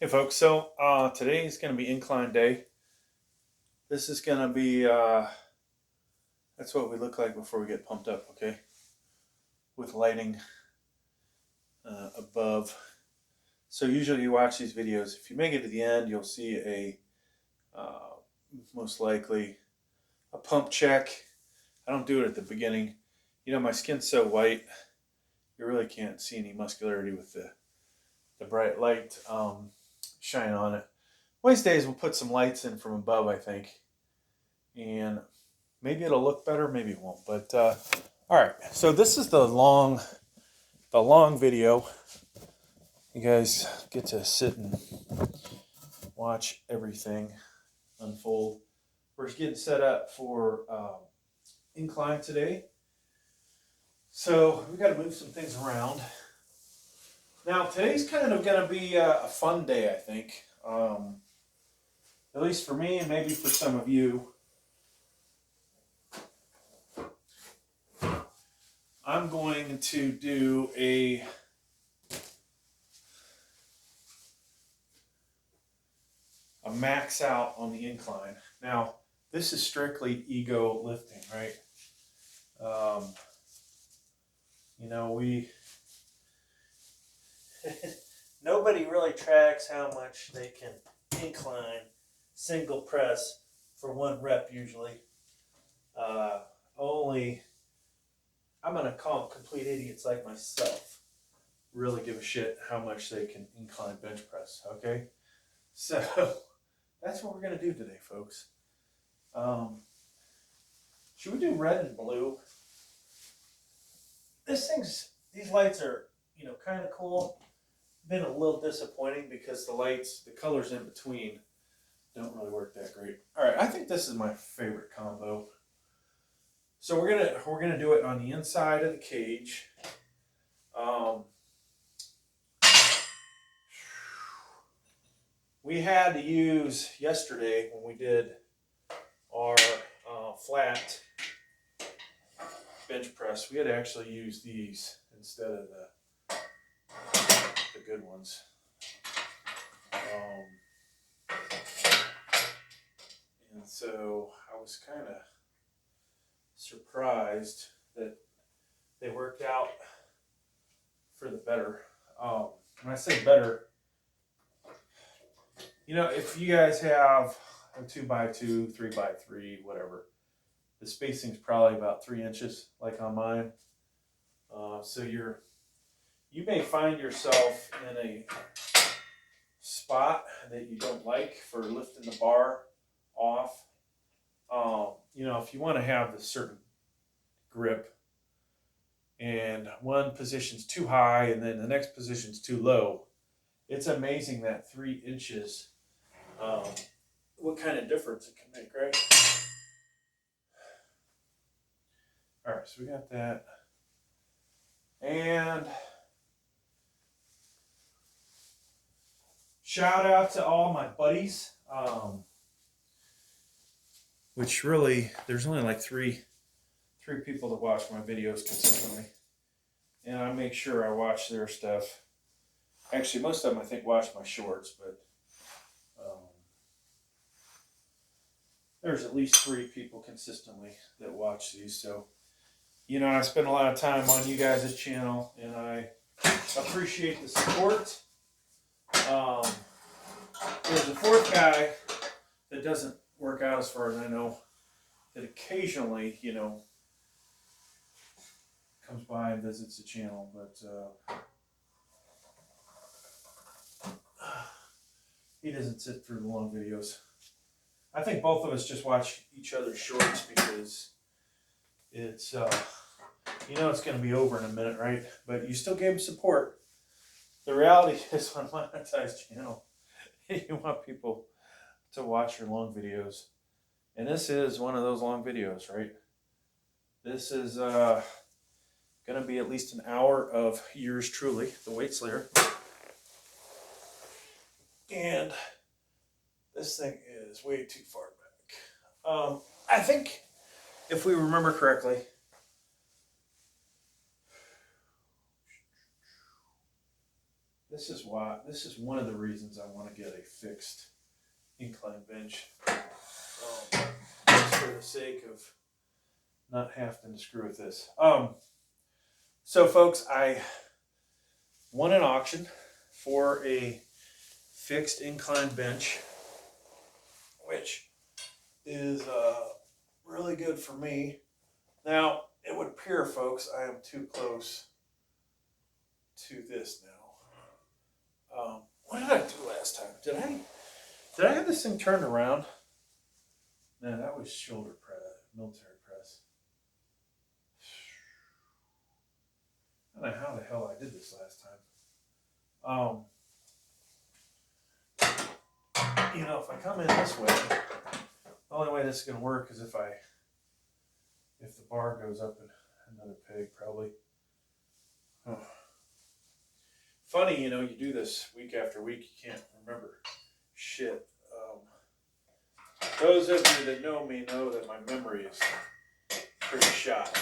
Hey folks, so today is going to be incline day. This is going to be, that's what we look like before we get pumped up, okay? With lighting above. So usually you watch these videos. If you make it to the end, you'll see most likely a pump check. I don't do it at the beginning. You know, my skin's so white, you really can't see any muscularity with the bright light shine on it. One of these days we'll put some lights in from above, I think, and maybe it'll look better, maybe it won't. But all right, so this is the long video. You guys get to sit and watch everything unfold. We're just getting set up for incline today, so we got to move some things around. Now today's kind of going to be a fun day, I think. At least for me, and maybe for some of you. I'm going to do a max out on the incline. Now, this is strictly ego lifting, right? You know, nobody really tracks how much they can incline single press for one rep usually. Only, I'm going to call them complete idiots like myself, really give a shit how much they can incline bench press, okay? So, that's what we're going to do today, folks. Should we do red and blue? These lights are, you know, kind of cool. Been a little disappointing because the colors in between don't really work that great. All right, I think this is my favorite combo. So we're gonna do it on the inside of the cage. We had to use yesterday when we did our flat bench press. We had to actually use these instead of the good ones. And so I was kind of surprised that they worked out for the better. When I say better, you know, if you guys have a 2x2, 3x3, whatever, the spacing is probably about 3 inches, like on mine. So you may find yourself in a spot that you don't like for lifting the bar off. You know, if you want to have this certain grip and one position's too high and then the next position's too low, it's amazing that 3 inches, what kind of difference it can make, right? All right, so we got that. And shout out to all my buddies, which really, there's only like three people that watch my videos consistently. And I make sure I watch their stuff. Actually, most of them I think watch my shorts, but there's at least 3 people consistently that watch these. So, you know, I spend a lot of time on you guys' channel, and I appreciate the support. There's a 4th guy that doesn't work out as far as I know, that occasionally, you know, comes by and visits the channel, but he doesn't sit through the long videos. I think both of us just watch each other's shorts because it's, you know, it's going to be over in a minute, right? But you still gave him support. The reality is, on a monetized channel, you want people to watch your long videos. And this is one of those long videos, right? This is going to be at least an hour of yours truly, the weight slayer. And this thing is way too far back. I think, if we remember correctly, This is one of the reasons I want to get a fixed incline bench. Just for the sake of not having to screw with this. So folks, I won an auction for a fixed incline bench, which is really good for me. Now, it would appear, folks, I am too close to this now. What did I do last time? Did I have this thing turned around? No, that was shoulder press, military press. I don't know how the hell I did this last time. You know, if I come in this way, the only way this is going to work is if the bar goes up another peg, probably. Oh. Funny, you know, you do this week after week, you can't remember shit. Those of you that know me know that my memory is pretty shot.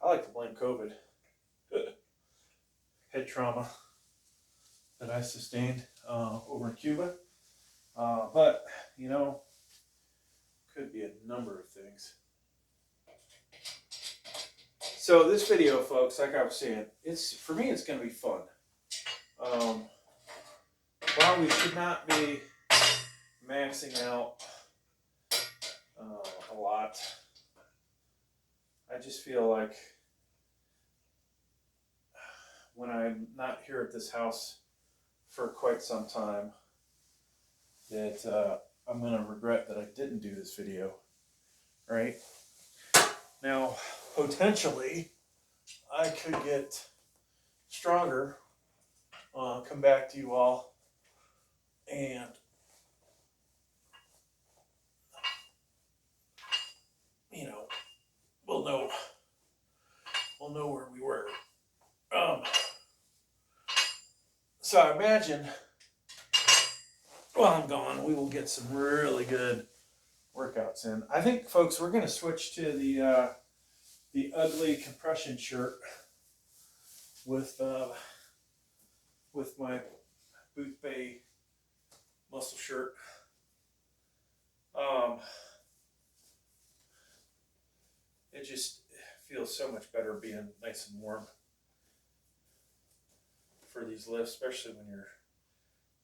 I like to blame COVID. Head trauma that I sustained over in Cuba. But, you know, could be a number of things. So this video, folks, like I was saying, for me it's going to be fun. While we should not be maxing out a lot, I just feel like when I'm not here at this house for quite some time, that I'm going to regret that I didn't do this video, right? Now, potentially, I could get stronger, come back to you all, and you know, we'll know where we were. So I imagine while I'm gone, we will get some really good workouts in. I think, folks, we're going to switch to the ugly compression shirt with my Boot Bay muscle shirt. It just feels so much better being nice and warm for these lifts, especially when you're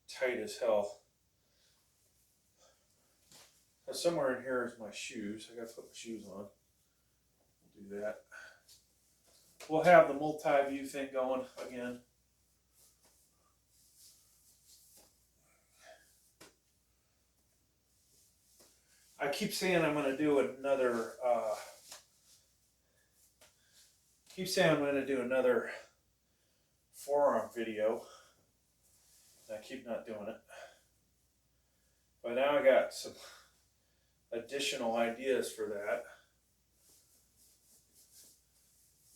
tight as hell. Now, somewhere in here is my shoes. I got to put my shoes on. We'll do that. We'll have the multi-view thing going again. I keep saying I'm going to do another. Forearm video. I keep not doing it. But now I got some additional ideas for that.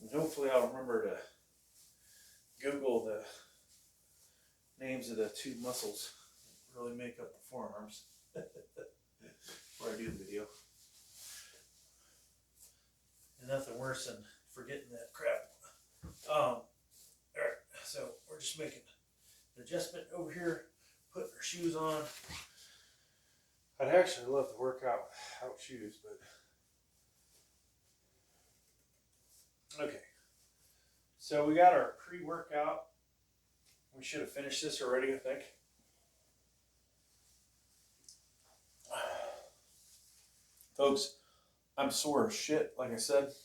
And hopefully I'll remember to Google the names of the two muscles that really make up the forearms before I do the video. And nothing worse than forgetting that crap. Alright, so we're just making an adjustment over here, putting our shoes on. I'd actually love to work out without shoes, but okay. So we got our pre-workout. We should have finished this already, I think. Folks, I'm sore as shit, like I said.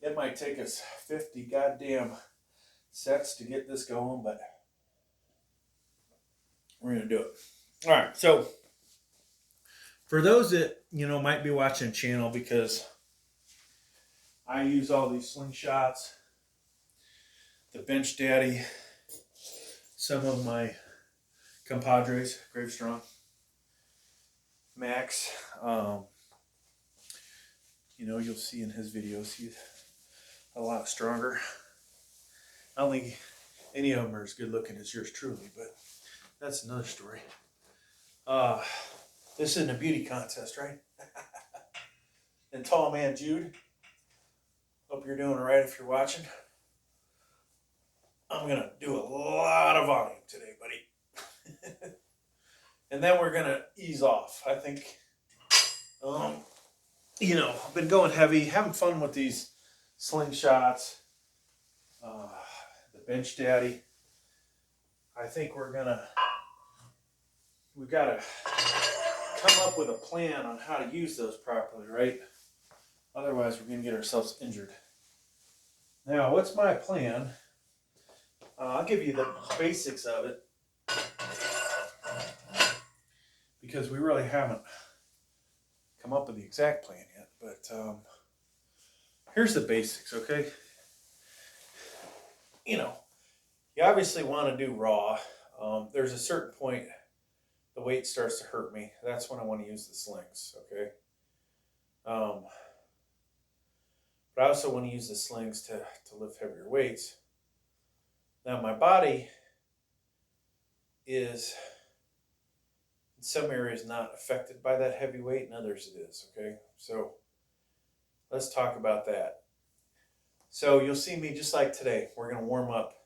It might take us 50 goddamn sets to get this going, but we're going to do it. All right, so for those that, you know, might be watching the channel, because I use all these slingshots, the Bench Daddy, some of my compadres, Gravestrong, Max, you know, you'll see in his videos he's a lot stronger. I don't think any of them are as good looking as yours truly, but that's another story. This isn't a beauty contest, right? And tall man Jude. Hope you're doing all right if you're watching. I'm going to do a lot of volume today, buddy. And then we're going to ease off. I think, you know, I've been going heavy, having fun with these slingshots. The Bench Daddy. I think we've got to come up with a plan on how to use those properly, right? Otherwise, we're going to get ourselves injured. Now, what's my plan? I'll give you the basics of it because we really haven't come up with the exact plan yet. But here's the basics, okay? You know, you obviously want to do raw. There's a certain point the weight starts to hurt me. That's when I want to use the slings, okay? But I also want to use the slings to lift heavier weights. Now my body is in some areas not affected by that heavy weight, in others it is, okay? So let's talk about that. So you'll see me just like today. We're going to warm up.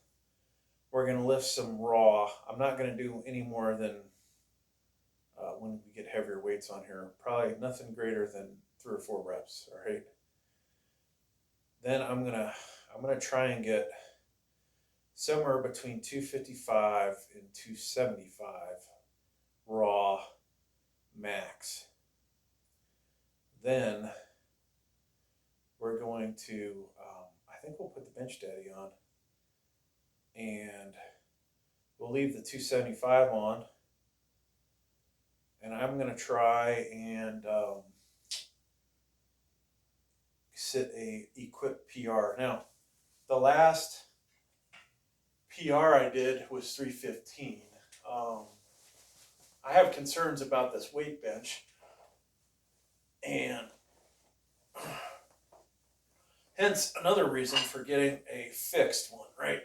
We're going to lift some raw. I'm not going to do any more than when we get heavier weights on here. Probably nothing greater than 3 or 4 reps, all right? Then I'm gonna try and get somewhere between 255 and 275 raw max. Then we're going to, I think we'll put the Bench Daddy on, and we'll leave the 275 on, and I'm going to try and sit a equip PR. Now, the last PR I did was 315. I have concerns about this weight bench, and hence another reason for getting a fixed one, right?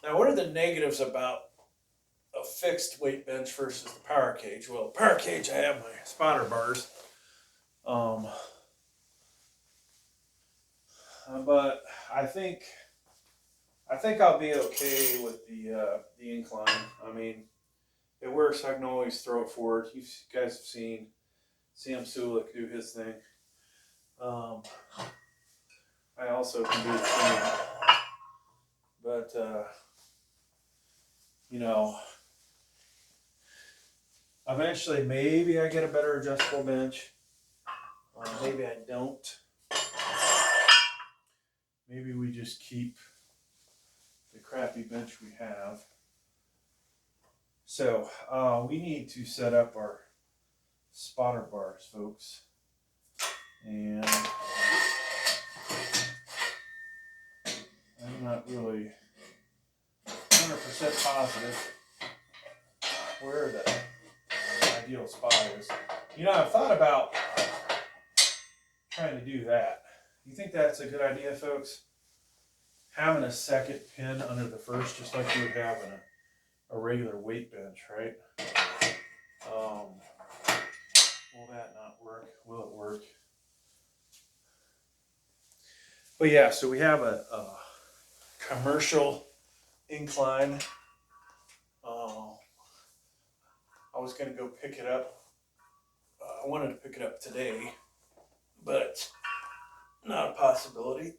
Now, what are the negatives about a fixed weight bench versus the power cage? Well, the power cage, I have my spotter bars. But I think I'll be okay with the incline. I mean, it works. I can always throw it forward. You guys have seen Sam Sulik do his thing. I also can do the thing. But you know, eventually maybe I get a better adjustable bench. Maybe I don't. Maybe we just keep the crappy bench we have. So we need to set up our spotter bars, folks. And I'm not really 100% positive where the ideal spot is. You know, I've thought about trying to do that. You think that's a good idea, folks? Having a second pin under the first, just like you would have in a regular weight bench, right? Will that not work? Will it work? But yeah, so we have a commercial incline. I was going to go pick it up. I wanted to pick it up today, but not a possibility.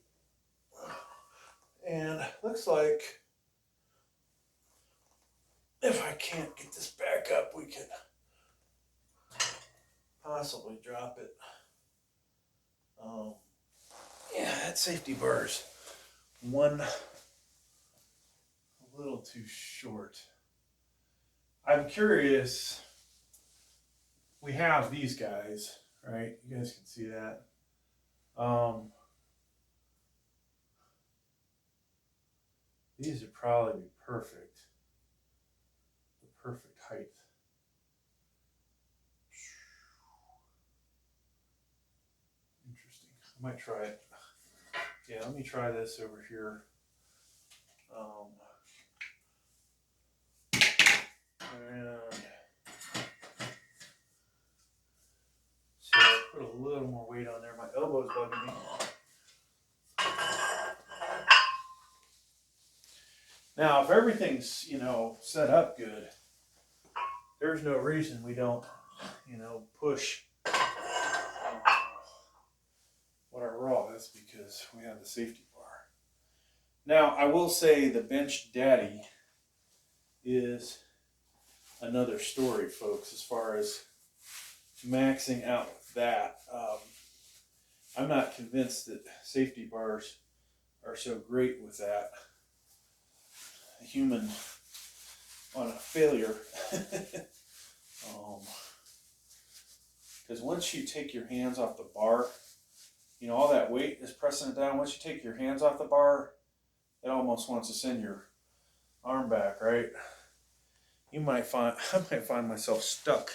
And looks like if I can't get this back up, we can possibly drop it. Yeah, that safety bar's a little too short. I'm curious. We have these guys, right? You guys can see that. These would probably be perfect. The perfect height. Interesting. I might try it. Yeah, let me try this over here. And so put a little more weight on there. My elbow's bugging me. Now, if everything's, you know, set up good, there's no reason we don't, you know, push what our raw is, because we have the safety bar. Now, I will say the Bench Daddy is another story, folks, as far as maxing out with that. I'm not convinced that safety bars are so great with that. A human on a failure. Because once you take your hands off the bar, you know, all that weight is pressing it down. Once you take your hands off the bar, it almost wants to send your arm back, right? I might find myself stuck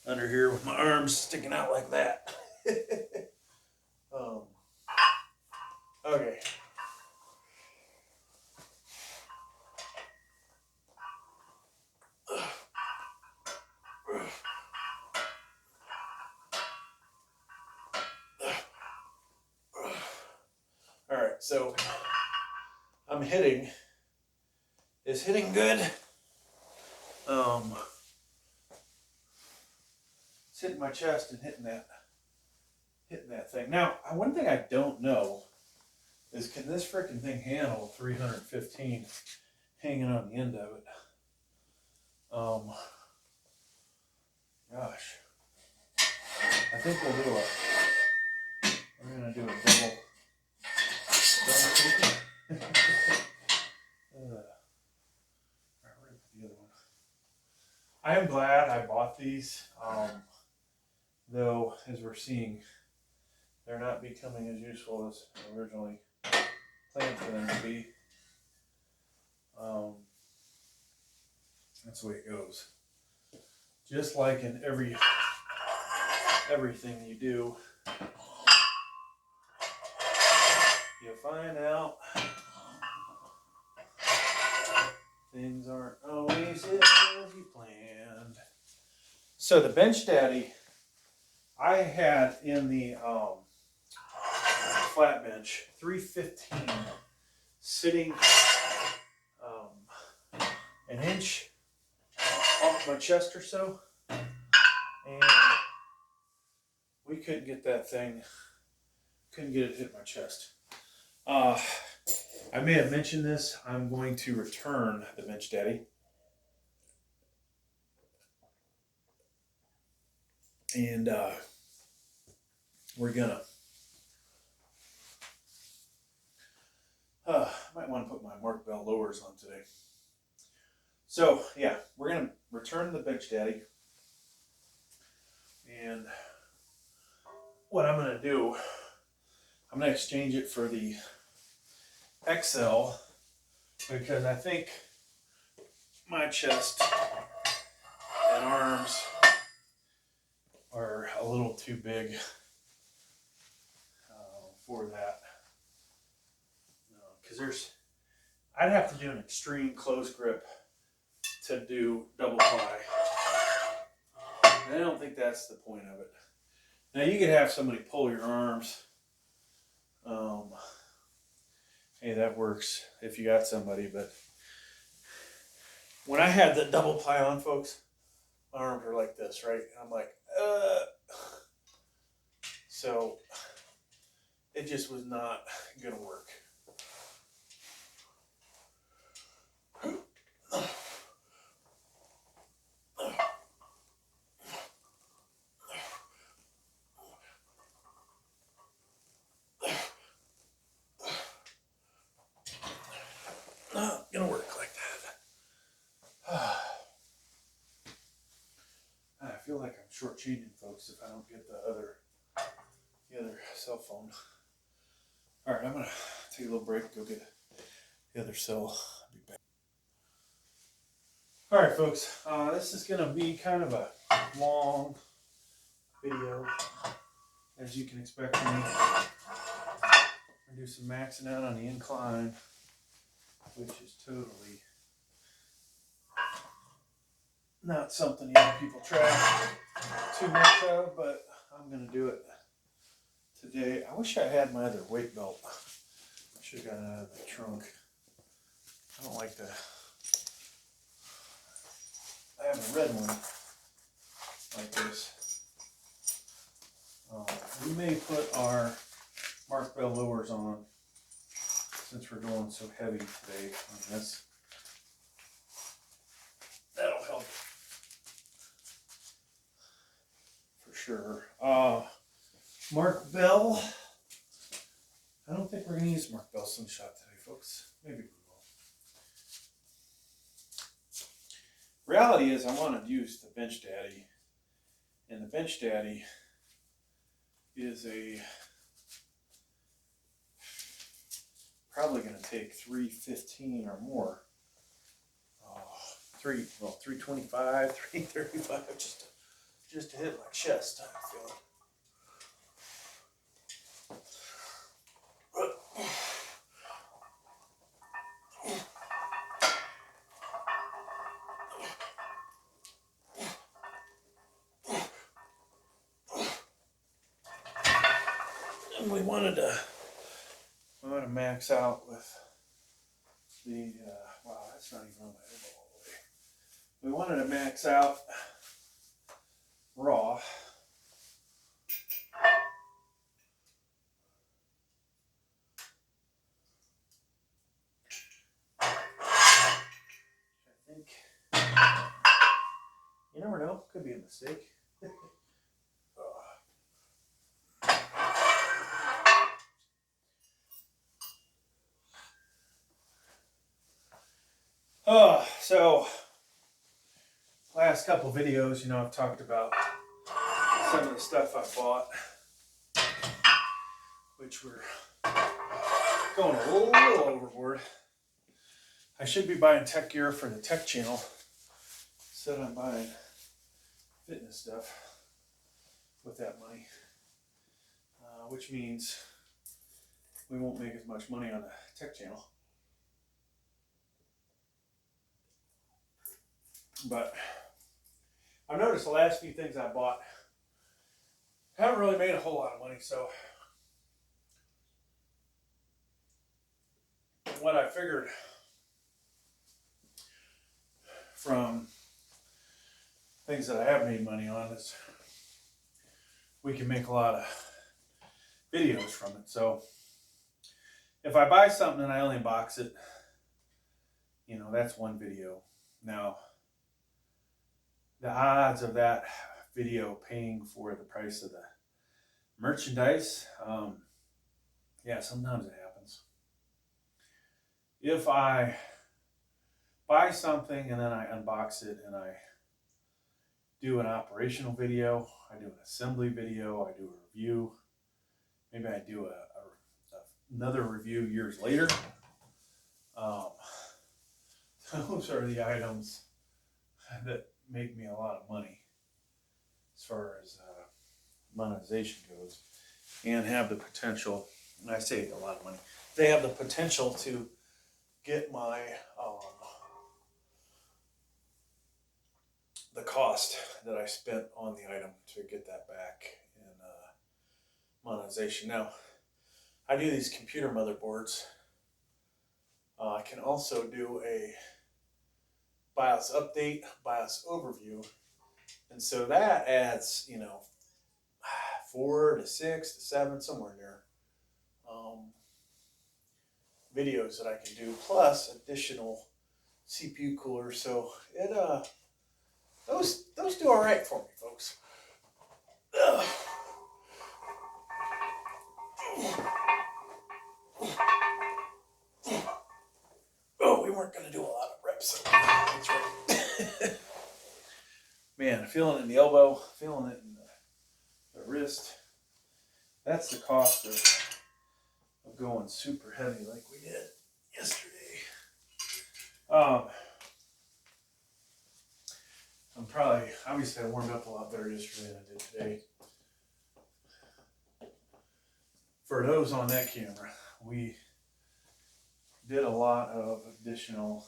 under here with my arms sticking out like that. Okay. All right, so I'm hitting. Is hitting good? It's hitting my chest and hitting that thing. Now, one thing I don't know is, can this freaking thing handle 315 hanging on the end of it? Gosh, I think we're gonna do a double take. The other one. I am glad I bought these, though, as we're seeing, they're not becoming as useful as originally planned for them to be. That's the way it goes. Just like in everything you do, you find out things aren't always as you planned. So the Bench Daddy, I had in the flat bench 315 sitting an inch off my chest or so, and we couldn't get that thing, couldn't get it to hit my chest. I may have mentioned this. I'm going to return the Bench Daddy. And we're gonna might want to put my Mark Bell lowers on today. So yeah, we're gonna return the Bench Daddy, and what I'm gonna do, I'm gonna exchange it for the XL, because I think my chest and arms are a little too big for that. Because I'd have to do an extreme close grip to do double ply. And I don't think that's the point of it. Now you could have somebody pull your arms. Hey, that works if you got somebody, but when I had the double ply on, folks, my arms are like this, right? And I'm like, So it just was not gonna work. Not gonna work like that. I feel like I'm shortchanging folks if I don't get the other cell phone. All right, I'm gonna take a little break, go get the other cell. I'll be back. All right, folks, this is gonna be kind of a long video, as you can expect from me. I'm gonna do some maxing out on the incline, which is totally not something young people try too much of, but I'm going to do it today. I wish I had my other weight belt. I should have gotten it out of the trunk. I don't like to. I have a red one like this. We may put our Mark Bell lowers on since we're going so heavy today on this. That'll help for sure. Mark Bell. I don't think we're going to use Mark Bell slingshot today, folks. Maybe we will. Reality is I want to use the Bench Daddy. And the Bench Daddy is probably going to take 315 or more. 325, 335, just to hit my chest, I feel. And we wanted to max out with the, wow, that's not even on my elbow all the way. We wanted to max out raw. I think, you never know, could be a mistake. So last couple videos, you know, I've talked about some of the stuff I bought, which were going a little overboard. I should be buying tech gear for the tech channel instead of buying fitness stuff with that money, which means we won't make as much money on the tech channel. But I've noticed the last few things I bought haven't really made a whole lot of money, so what I figured from things that I have made money on is we can make a lot of videos from it. So if I buy something and I only box it, you know, that's one video. Now, the odds of that video paying for the price of the merchandise, yeah, sometimes it happens. If I buy something and then I unbox it and I do an operational video, I do an assembly video, I do a review, maybe I do another review years later, those are the items that make me a lot of money as far as monetization goes, and have the potential, and I say a lot of money, they have the potential to get my the cost that I spent on the item to get that back in monetization. Now, I do these computer motherboards. I can also do a BIOS update, BIOS overview, and so that adds, you know, 4 to 6 to 7, somewhere in there, videos that I can do, plus additional CPU coolers. So it those do all right for me, folks. Oh, we weren't going to do a lot of reps. That's right. Man, feeling it in the elbow, feeling it in the wrist. That's the cost of going super heavy like we did yesterday. Obviously I warmed up a lot better yesterday than I did today. For those on that camera, we did a lot of additional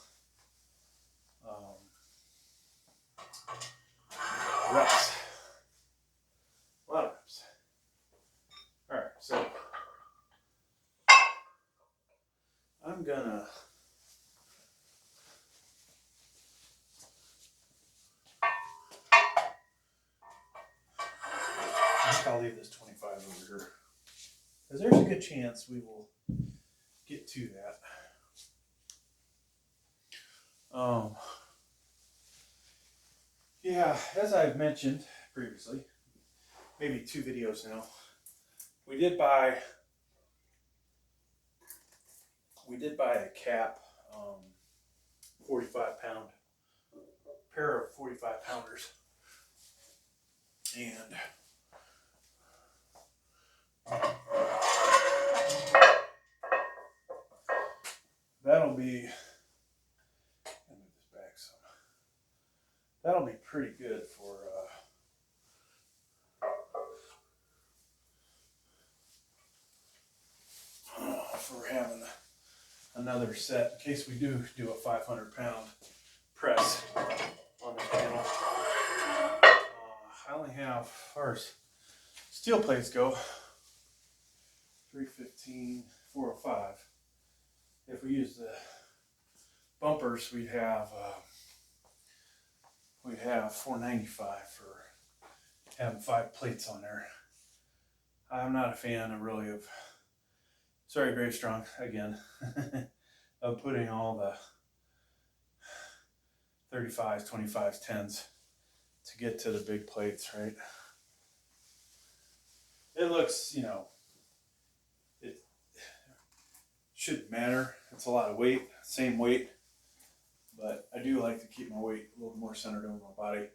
reps. A lot of reps. All right, so I'm gonna I'll leave this 25 over here, because there's a good chance we will get to that. Yeah, as I've mentioned previously, maybe 2 videos now, we did buy a cap, 45-pound pair of 45-pounders, and that'll be, let me move this back some. That'll be pretty good for having another set in case we do a 500-pound press on the panel. I only have, as far as steel plates go, 315, 405. If we use the bumpers, we'd have 495 for having 5 plates on there. I'm not a fan of really of, sorry Grave Strong again, of putting all the 35s, 25s, 10s to get to the big plates, right? It looks, you know, it shouldn't matter. It's a lot of weight, same weight, but I do like to keep my weight a little more centered over my body.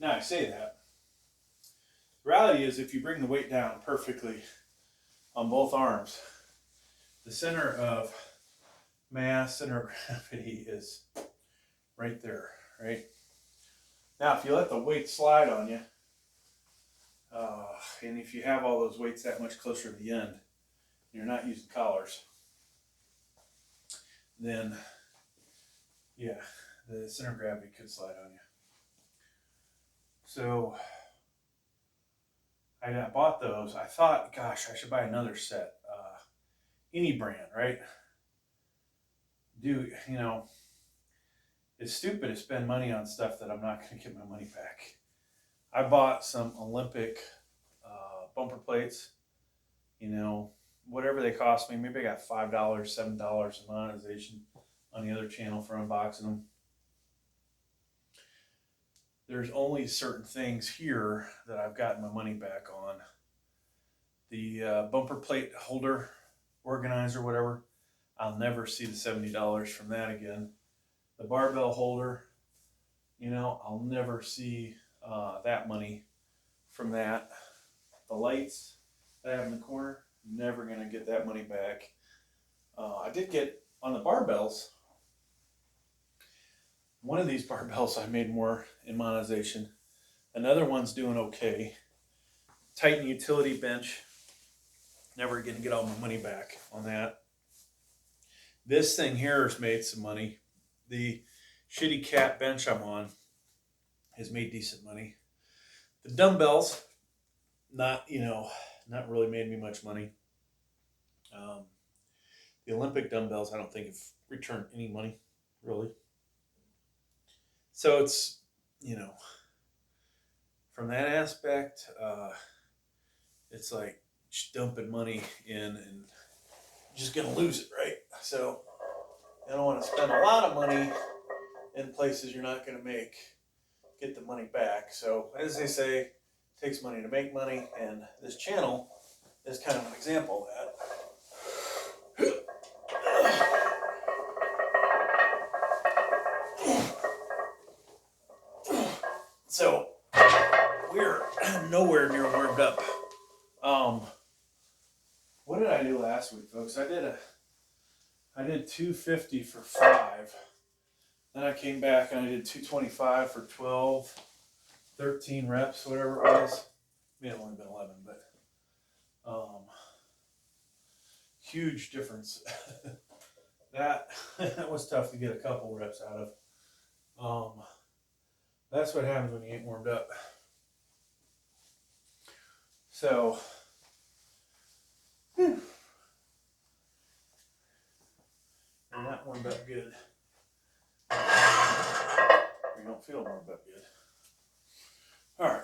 Now I say that. The reality is, if you bring the weight down perfectly on both arms, the center of mass, center of gravity is right there, right? Now, if you let the weight slide on you, and if you have all those weights that much closer to the end, you're not using collars, then, yeah, the center of gravity could slide on you. So, I bought those. I thought, gosh, I should buy another set. Any brand, right? You know, it's stupid to spend money on stuff that I'm not going to get my money back. I bought some Olympic bumper plates, you know, whatever they cost me. Maybe I got $5, $7 in monetization on the other channel for unboxing them. There's only certain things here that I've gotten my money back on. The bumper plate holder, organizer, whatever, I'll never see the $70 from that again. The barbell holder, you know, I'll never see that money from that. The lights that I have in the corner, never going to get that money back. I did get, on the barbells, one of these barbells I made more in monetization. Another one's doing okay. Titan utility bench, never going to get all my money back on that. This thing here has made some money. The shitty cat bench I'm on has made decent money. The dumbbells, not really made me much money. The Olympic dumbbells, I don't think have returned any money, really. So it's, you know, from that aspect, it's like just dumping money in and just going to lose it, right? So I don't want to spend a lot of money in places you're not going to get the money back. So as they say, it takes money to make money, and this channel is kind of an example of that. So we're nowhere near warmed up. What did I do last week, folks? I did 250 for 5. Then I came back and I did 225 for 12, 13 reps, whatever it was. May have only been 11, but huge difference. That was tough to get a couple reps out of. That's what happens when you ain't warmed up. So, we're not warmed up good. feel a little bit good. All right.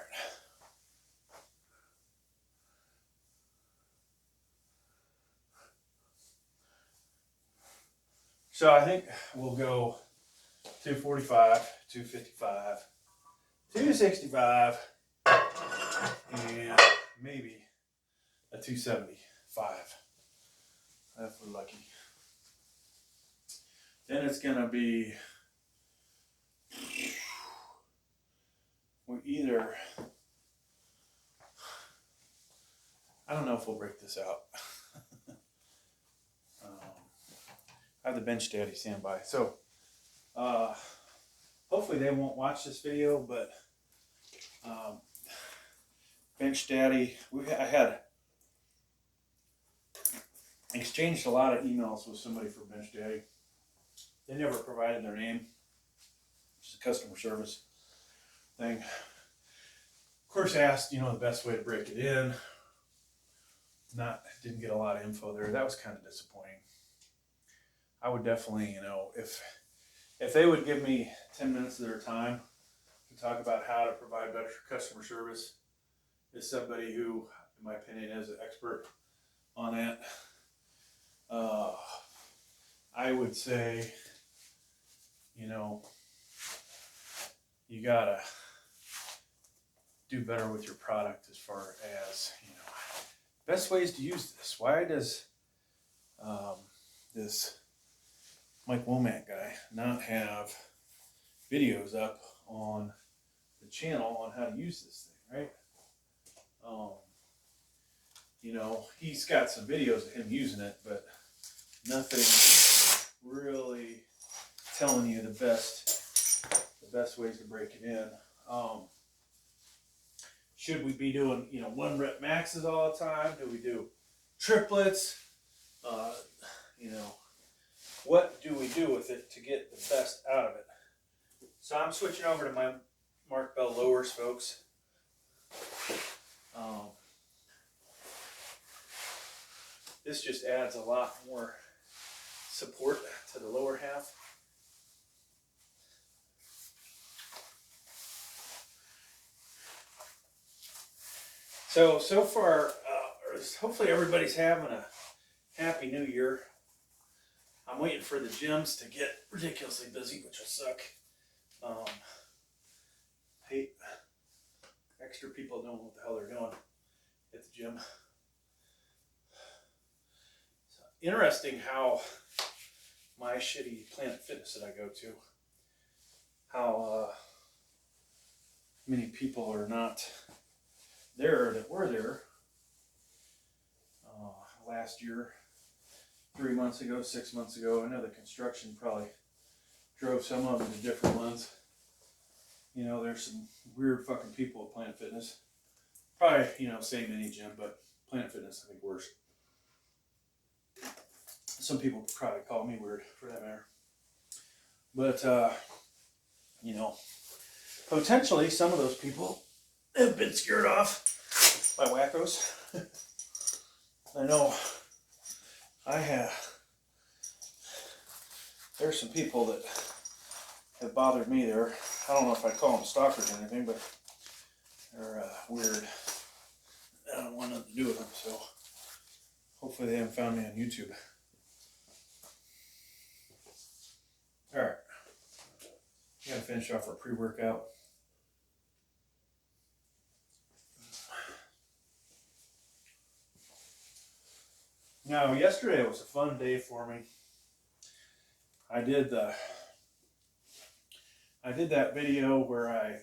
So I think we'll go 245, 255, 265, and maybe a 275 if we're lucky. Then it's going to be either, I don't know if we'll break this out. I have the Bench Daddy standby. So hopefully they won't watch this video, but Bench Daddy, I had exchanged a lot of emails with somebody from Bench Daddy. They never provided their name. It's a customer service thing. Of course, asked, you know, the best way to break it in. Didn't get a lot of info there. That was kind of disappointing. I would definitely, you know, if they would give me 10 minutes of their time to talk about how to provide better customer service, as somebody who, in my opinion, is an expert on that, I would say, you know, you gotta do better with your product as far as, you know, best ways to use this. Why does this Mike Womack guy not have videos up on the channel on how to use this thing, right? You know, he's got some videos of him using it, but nothing really telling you the best ways to break it in. Should we be doing, you know, 1 rep maxes all the time? Do we do triplets? You know, what do we do with it to get the best out of it? So I'm switching over to my Mark Bell lowers, folks. This just adds a lot more support to the lower half. So far, hopefully everybody's having a happy new year. I'm waiting for the gyms to get ridiculously busy, which will suck. Hate extra people knowing what the hell they're doing at the gym. So, interesting how my shitty Planet Fitness that I go to, how many people are not there that were there last year, 3 months ago, 6 months ago. I know the construction probably drove some of them to different ones. You know, there's some weird fucking people at Planet Fitness. Probably, you know, same any gym, but Planet Fitness I think worse. Some people probably call me weird for that matter. But, you know, potentially some of those people have been scared off by wackos. I know I have. There's some people that have bothered me there. I don't know if I'd call them stalkers or anything, but they're weird. I don't want nothing to do with them, so hopefully they haven't found me on YouTube. Alright. Gotta finish off our pre-workout. Now, yesterday was a fun day for me. I did that video where I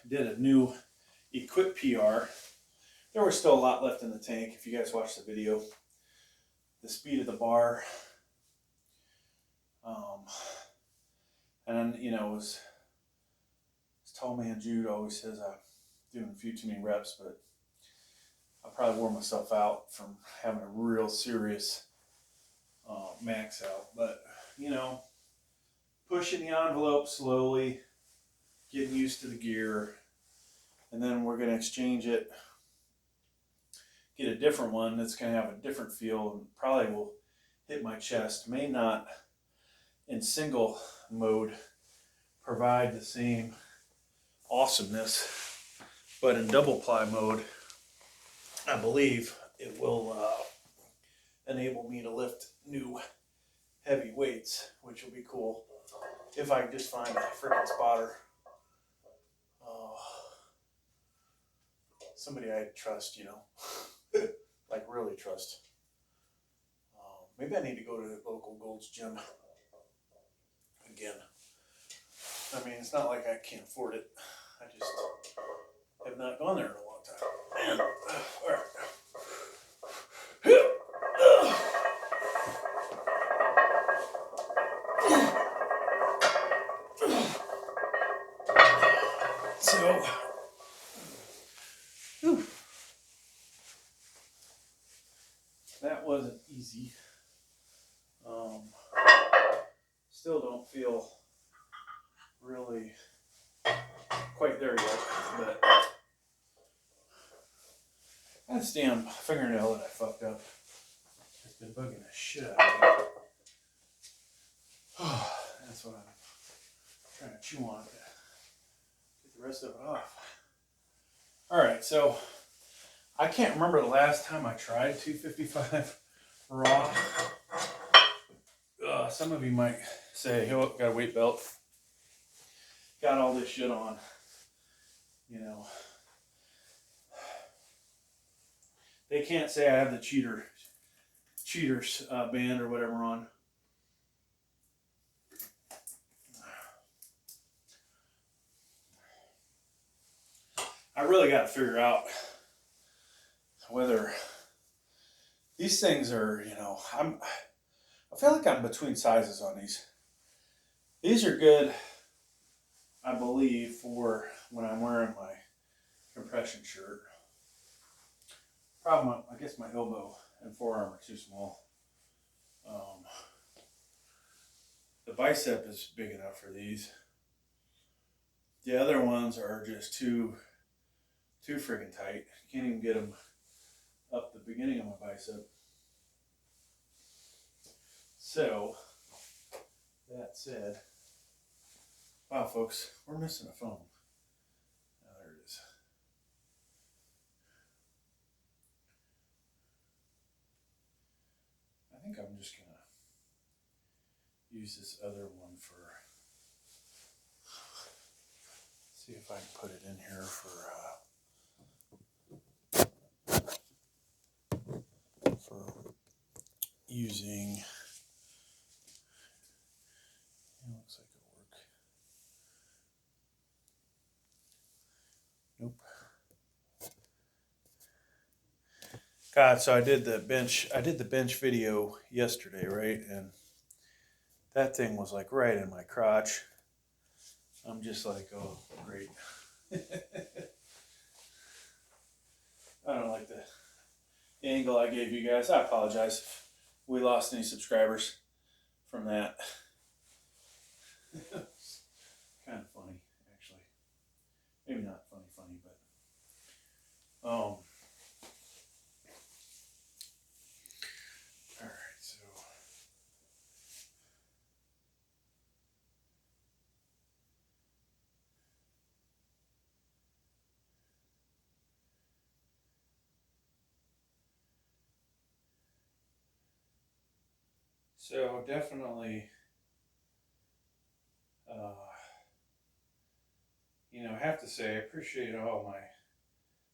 did a new equip PR. There was still a lot left in the tank. If you guys watched the video, the speed of the bar, and you know, as Tall Man Jude always says, I'm doing a few too many reps, but I probably wore myself out from having a real serious max out. But, you know, pushing the envelope slowly, getting used to the gear, and then we're going to exchange it, get a different one that's going to have a different feel, and probably will hit my chest. May not in single mode provide the same awesomeness, but in double ply mode, I believe it will enable me to lift new heavy weights, which will be cool if I can just find a freaking spotter. Somebody I trust, you know, like really trust. Maybe I need to go to the local Gold's Gym again. I mean, it's not like I can't afford it. I just have not gone there in a long time. And, all right. So, whew, that wasn't easy. Still don't feel really quite there yet, but that damn fingernail that I fucked up has been bugging the shit out of me. That's what I'm trying to chew on to get the rest of it off. Alright, so I can't remember the last time I tried 255 raw. Some of you might say, "Hey, got a weight belt, got all this shit on," you know. They can't say I have the cheaters band or whatever on. I really got to figure out whether these things are, you know, I feel like I'm between sizes on these. These are good, I believe, for when I'm wearing my compression shirt. Problem, I guess my elbow and forearm are too small. The bicep is big enough for these. The other ones are just too freaking tight. Can't even get them up the beginning of my bicep. So, that said, wow, folks, we're missing a phone. Oh, there it is. I think I'm just gonna use this other one for, see if I can put it in here for using. It looks like it'll work. Nope. God, so I did the bench video yesterday, right? And that thing was like right in my crotch. I'm just like, oh, great. I don't like the angle I gave you guys. I apologize if we lost any subscribers from that. Kind of funny, actually. Maybe not funny, but all right, so definitely, you know, I have to say I appreciate all my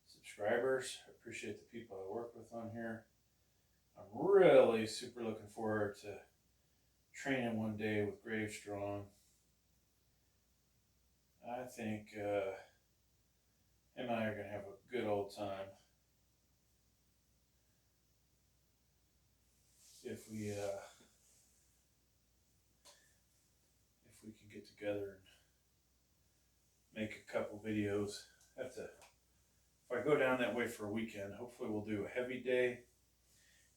subscribers. I appreciate the people I work with on here. I'm really super looking forward to training one day with Grave Strong. I think him and I are going to have a good old time if we can get together and make a couple videos. If I go down that way for a weekend, hopefully we'll do a heavy day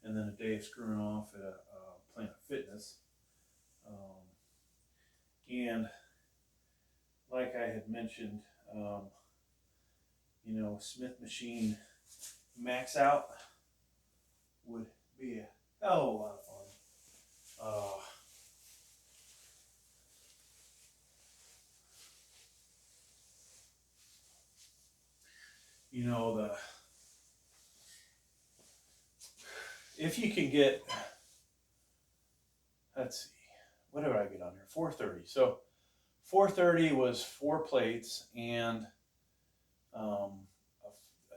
and then a day of screwing off at a Planet Fitness. And like I had mentioned, you know, Smith Machine max out would be a hell of a lot of fun. if you can get, let's see, what did I get on here? 430. So 430 was 4 plates and a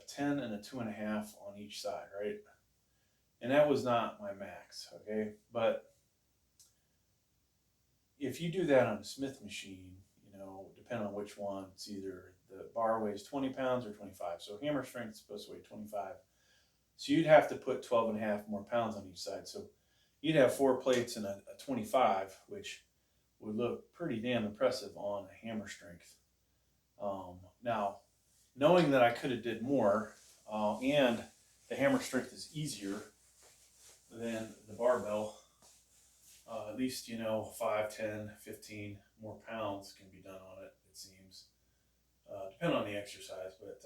10 and a 2.5 on each side, right? And that was not my max, okay? But if you do that on a Smith machine, you know, depending on which one, it's either the bar weighs 20 pounds or 25. So hammer strength is supposed to weigh 25. So you'd have to put 12.5 more pounds on each side. So you'd have 4 plates and a 25, which would look pretty damn impressive on a hammer strength. Now, knowing that I could have did more, and the hammer strength is easier than the barbell, at least, you know, 5, 10, 15 more pounds can be done on it, it seems. Depending on the exercise. But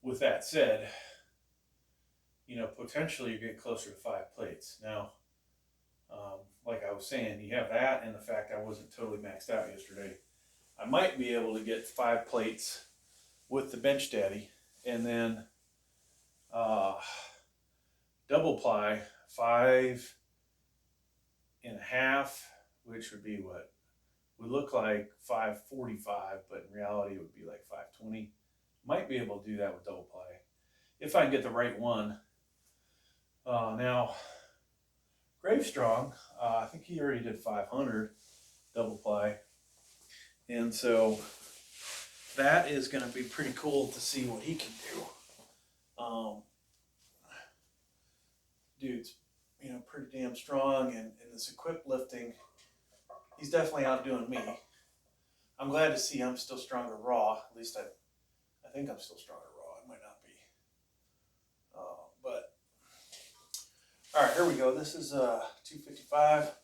with that said, you know, potentially you're getting closer to 5 plates. Now, like I was saying, you have that and the fact I wasn't totally maxed out yesterday. I might be able to get 5 plates with the Bench Daddy, and then double ply 5.5, which would be what would look like 545, but in reality it would be like 520. Might be able to do that with double ply if I can get the right one. Now, Gravestrong, I think he already did 500 double ply, and so that is going to be pretty cool to see what he can do. Dude's, you know, pretty damn strong, and in this equipped lifting, he's definitely outdoing me. I'm glad to see I'm still stronger raw. At least I think I'm still stronger raw. I might not be. But all right, here we go. This is 255.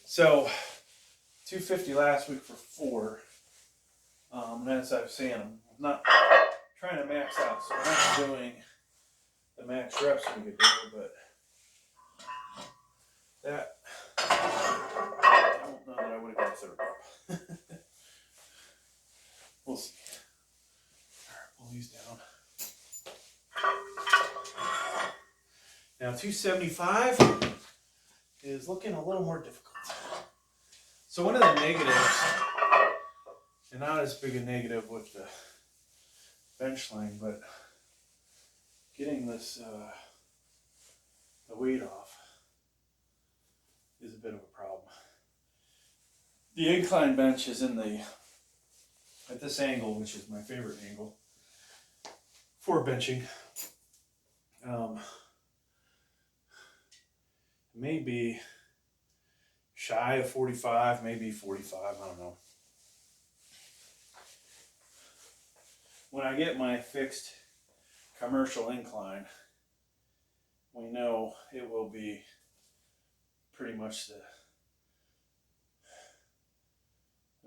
So 250 last week for 4. And as I was saying, I'm not trying to max out, so I'm not doing the max reps we could do, but that, I don't know that I would have got a 3rd rep. We'll see. All right, pull these down. Now 275 is looking a little more difficult. So one of the negatives, and not as big a negative with the bench sling, but getting this the weight off is a bit of a problem. The incline bench is at this angle, which is my favorite angle for benching. Maybe shy of 45, maybe 45, I don't know. When I get my fixed commercial incline, we know it will be pretty much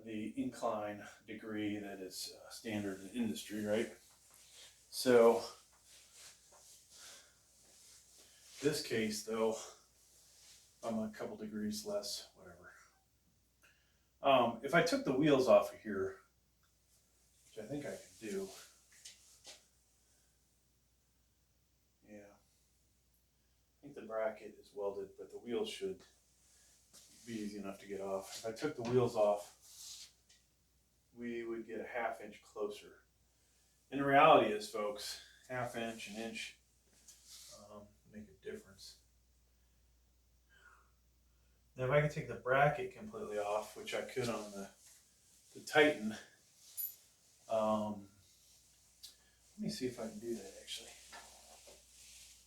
the incline degree that is standard in the industry, right? So this case, though, I'm a couple degrees less, whatever. If I took the wheels off of here, which I think I can do, yeah, I think the bracket is welded, but the wheels should be easy enough to get off. If I took the wheels off, we would get a ½ inch closer. And the reality is, folks, ½ inch, an inch make a difference. Now, if I could take the bracket completely off, which I could on the Titan, let me see if I can do that actually.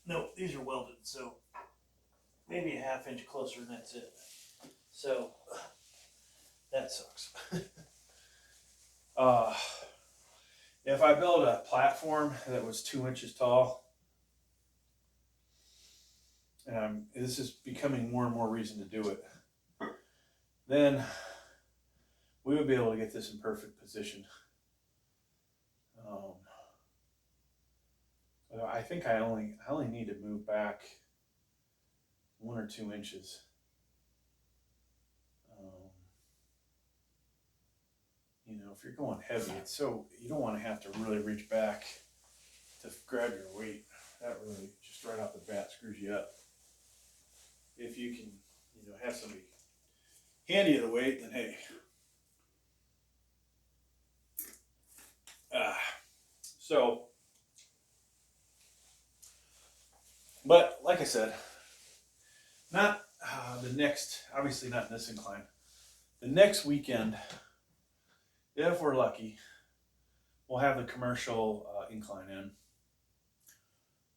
No, these are welded, so maybe a ½ inch closer and that's it. So that sucks. If I built a platform that was 2 inches tall, and this is becoming more and more reason to do it, then we would be able to get this in perfect position. I think I only need to move back 1 or 2 inches. You know, if you're going heavy, it's so, you don't want to have to really reach back to grab your weight. That really, just right off the bat, screws you up. If you can, you know, have somebody hand you the weight, then hey. So, but like I said, not the next, obviously not in this incline. The next weekend, if we're lucky, we'll have the commercial incline in.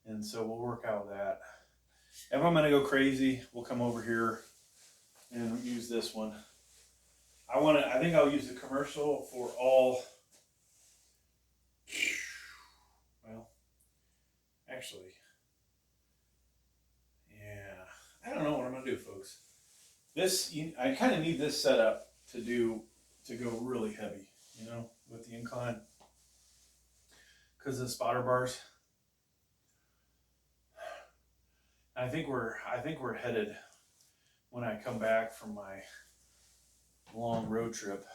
And so we'll work out that. If I'm gonna go crazy, we'll come over here and use this one. I think I'll use the commercial for all, well, actually, yeah, I don't know what I'm gonna do, folks. This, I kind of need this setup to go really heavy, you know, with the incline, because of the spotter bars. I think we're headed, when I come back from my long road trip,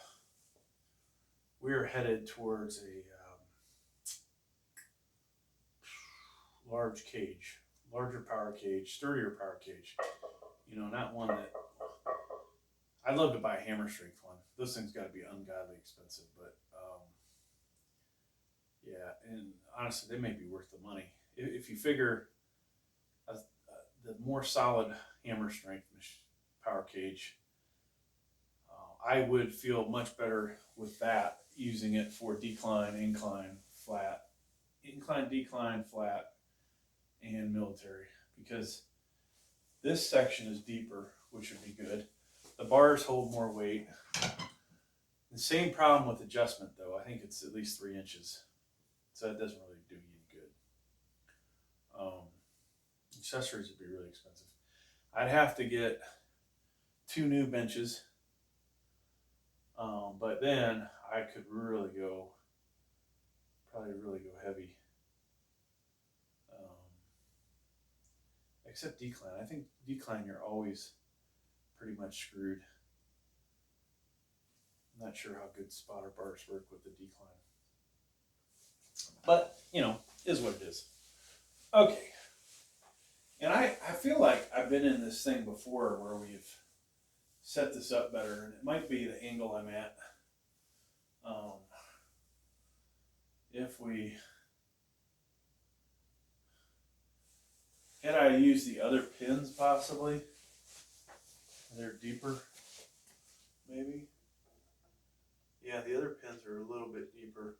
we're headed towards a larger power cage, sturdier power cage. You know, not one that, I'd love to buy a hammer strength one. Those things got to be ungodly expensive, but yeah, and honestly, they may be worth the money. If you figure the more solid hammer strength power cage, I would feel much better with that, using it for decline, incline, flat, incline, decline, flat, and military, because this section is deeper, which would be good. The bars hold more weight. The same problem with adjustment, though. I think it's at least 3 inches, so it doesn't really do you any good. Accessories would be really expensive. I'd have to get 2 new benches, but then I could really go, probably really go heavy. Except decline. I think decline, you're always pretty much screwed. I'm not sure how good spotter bars work with the decline. But, you know, is what it is. Okay. And I feel like I've been in this thing before where we've set this up better, and it might be the angle I'm at. If we had I used the other pins possibly, they're deeper, maybe. Yeah, the other pins are a little bit deeper.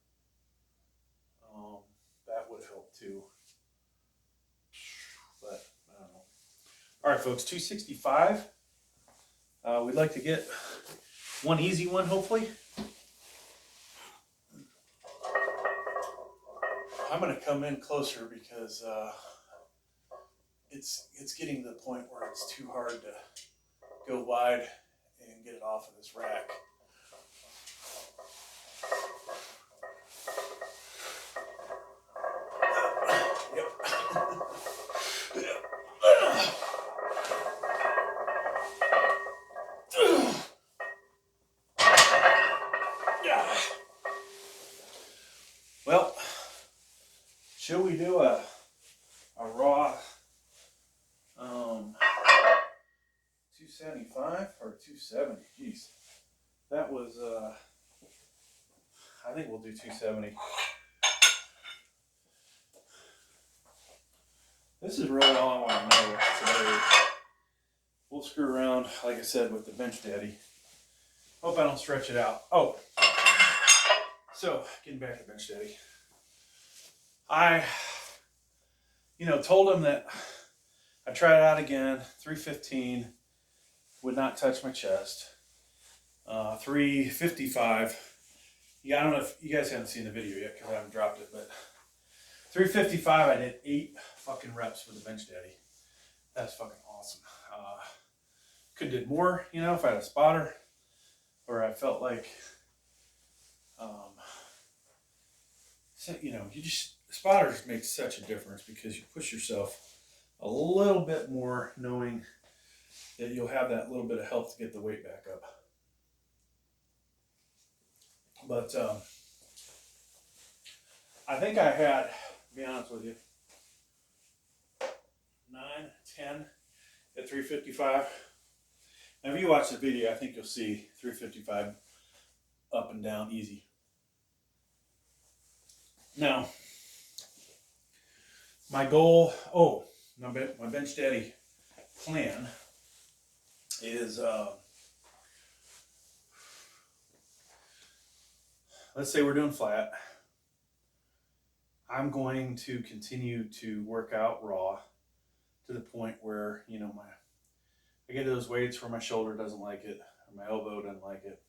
That would help too. But I don't know. All right, folks, 265. We'd like to get one easy one, hopefully. I'm going to come in closer because it's getting to the point where it's too hard to go wide and get it off of this rack. Well, should we do a raw 275 or 270? Jeez, that was I think we'll do 270. This is really all I want to know today. We'll screw around, like I said, with the bench daddy. Hope I don't stretch it out. Oh, so getting back to bench daddy. I, told him that I tried it out again. 315 would not touch my chest. 355. Yeah, I don't know if you guys haven't seen the video yet because I haven't dropped it, but 355, I did 8 fucking reps with the bench daddy. That's fucking awesome. Could have did more, if I had a spotter, or I felt like, spotters make such a difference because you push yourself a little bit more, knowing that you'll have that little bit of help to get the weight back up. But I think I had, to be honest with you, 9, 10 at 355. Now if you watch the video, I think you'll see 355 up and down easy. Now, my goal, my Bench Daddy plan is, let's say we're doing flat. I'm going to continue to work out raw to the point where, you know, I get to those weights where my shoulder doesn't like it, or my elbow doesn't like it.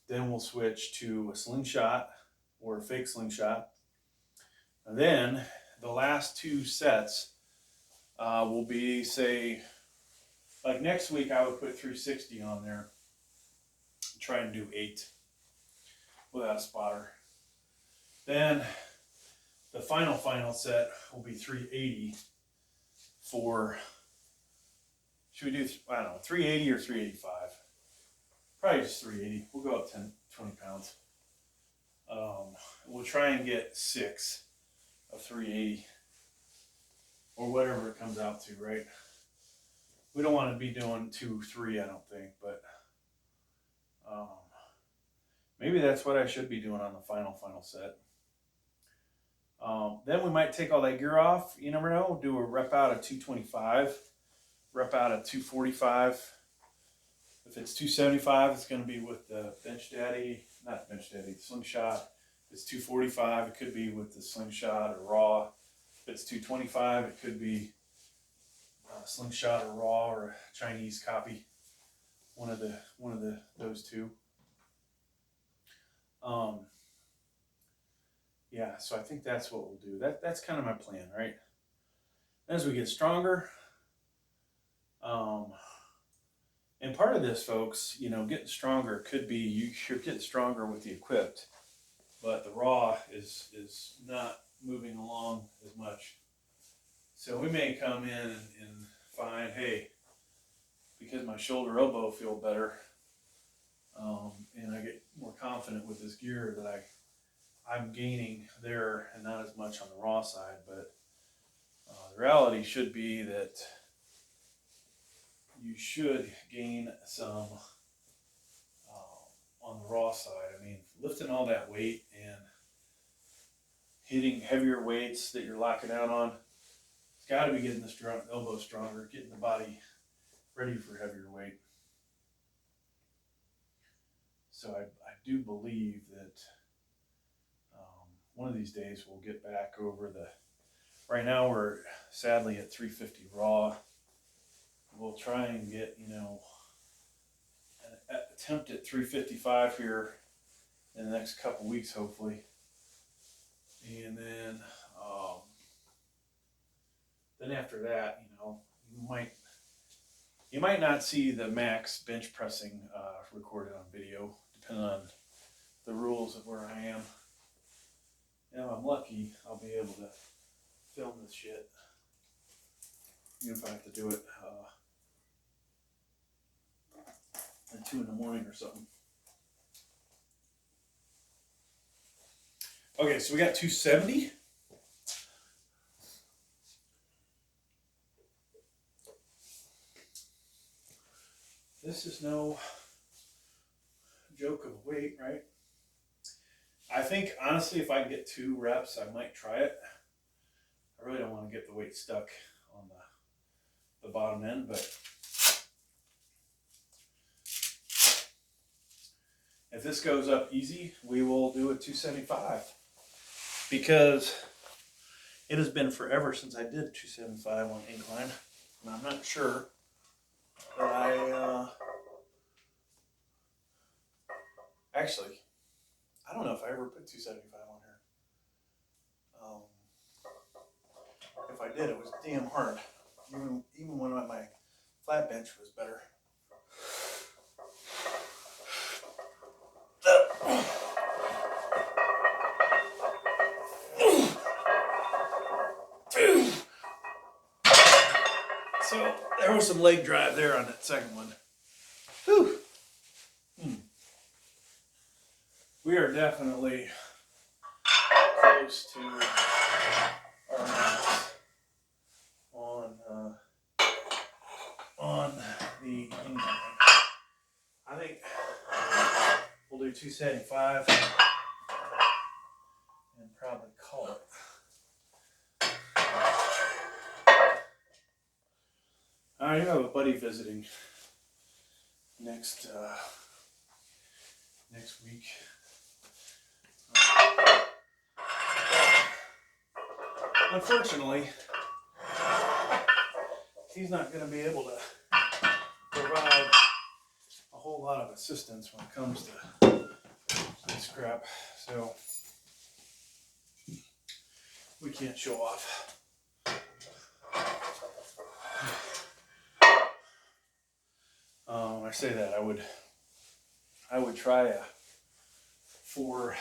Then we'll switch to a slingshot or a fake slingshot. And then the last 2 sets will be, say, like next week I would put 360 on there. Try and do 8 without a spotter. Then the final set will be 380 for, should we do, I don't know, 380 or 385? Probably just 380. We'll go up 10, 20 pounds. We'll try and get 6 of 380 or whatever it comes out to, right? We don't want to be doing 2, 3, I don't think, but maybe that's what I should be doing on the final set. Then we might take all that gear off. You never know. Do a rep out of 225, rep out of 245. If it's 275, it's going to be with the Bench Daddy, not Bench Daddy, the slingshot. If it's 245, it could be with the slingshot or raw. If it's 225, it could be slingshot or raw or a Chinese copy. One of those two. Yeah, so I think that's what we'll do. That's kind of my plan, right? As we get stronger, and part of this, folks, you know, getting stronger could be you're getting stronger with the equipped, but the raw is not moving along as much. So we may come in and find, hey, because my shoulder elbow feel better, and I get more confident with this gear that I'm gaining there and not as much on the raw side. But the reality should be that you should gain some on the raw side. I mean, lifting all that weight and hitting heavier weights that you're locking out on, it's got to be getting the elbow stronger, getting the body ready for heavier weight. So I do believe that one of these days we'll get back over the, right now we're sadly at 350 raw. We'll try and get, you know, an attempt at 355 here in the next couple weeks, hopefully. And then after that, you know, you might not see the max bench pressing recorded on video, depending on the rules of where I am. And if I'm lucky, I'll be able to film this shit, even if I have to do it at 2 in the morning or something. Okay, so we got 270. This is no joke of weight, right? I think, honestly, if I can get 2 reps, I might try it. I really don't want to get the weight stuck on the bottom end, but if this goes up easy, we will do a 275, because it has been forever since I did 275 on incline, and I'm not sure that actually, I don't know if I ever put 275 on here. If I did, it was damn hard. Even when my flat bench was better. So there was some leg drive there on that second one. Whew. We are definitely close to our max on the incline. I think we'll do 275 and probably call it. I have a buddy visiting next week. Unfortunately, he's not going to be able to provide a whole lot of assistance when it comes to this crap, so we can't show off. I say that I would try a what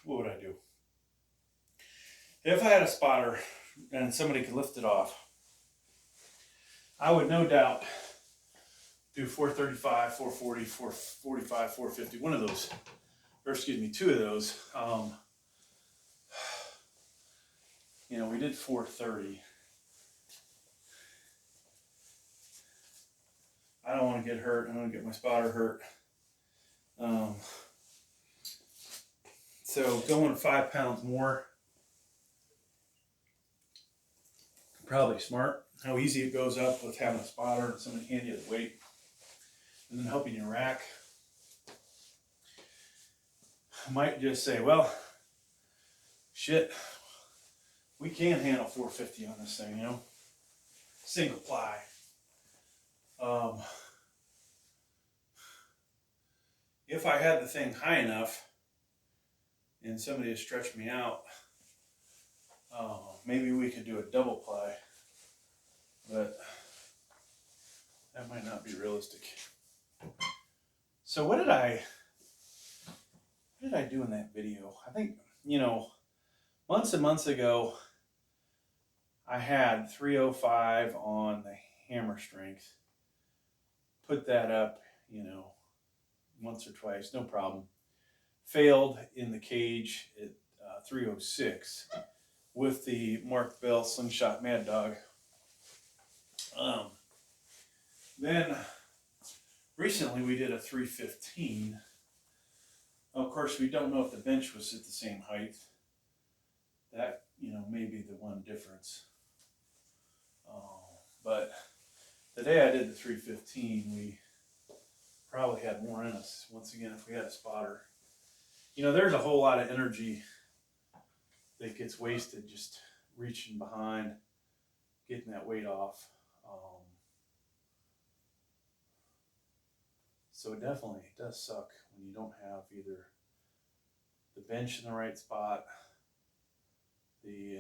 would I do? If I had a spotter and somebody could lift it off, I would no doubt do 435, 440, 445, 450, one of those, or excuse me, two of those. You know, we did 430. I don't want to get hurt. I don't want to get my spotter hurt. So going 5 pounds more, probably smart. How easy it goes up with having a spotter and somebody hand you the weight and then helping you rack. I might just say, well, shit, we can handle 450 on this thing, you know, single ply. If I had the thing high enough and somebody to stretch me out, maybe we could do a double ply, but that might not be realistic. So what did I do in that video? I think, you know, months and months ago, I had 305 on the hammer strength. Put that up, you know, once or twice, no problem. Failed in the cage at 306 with the Mark Bell Slingshot Mad Dog. Then recently we did a 315. Of course, we don't know if the bench was at the same height. That, you know, may be the one difference. But the day I did the 315, we probably had more in us. Once again, if we had a spotter. You know, there's a whole lot of energy that gets wasted just reaching behind, getting that weight off. So it definitely does suck when you don't have either the bench in the right spot, the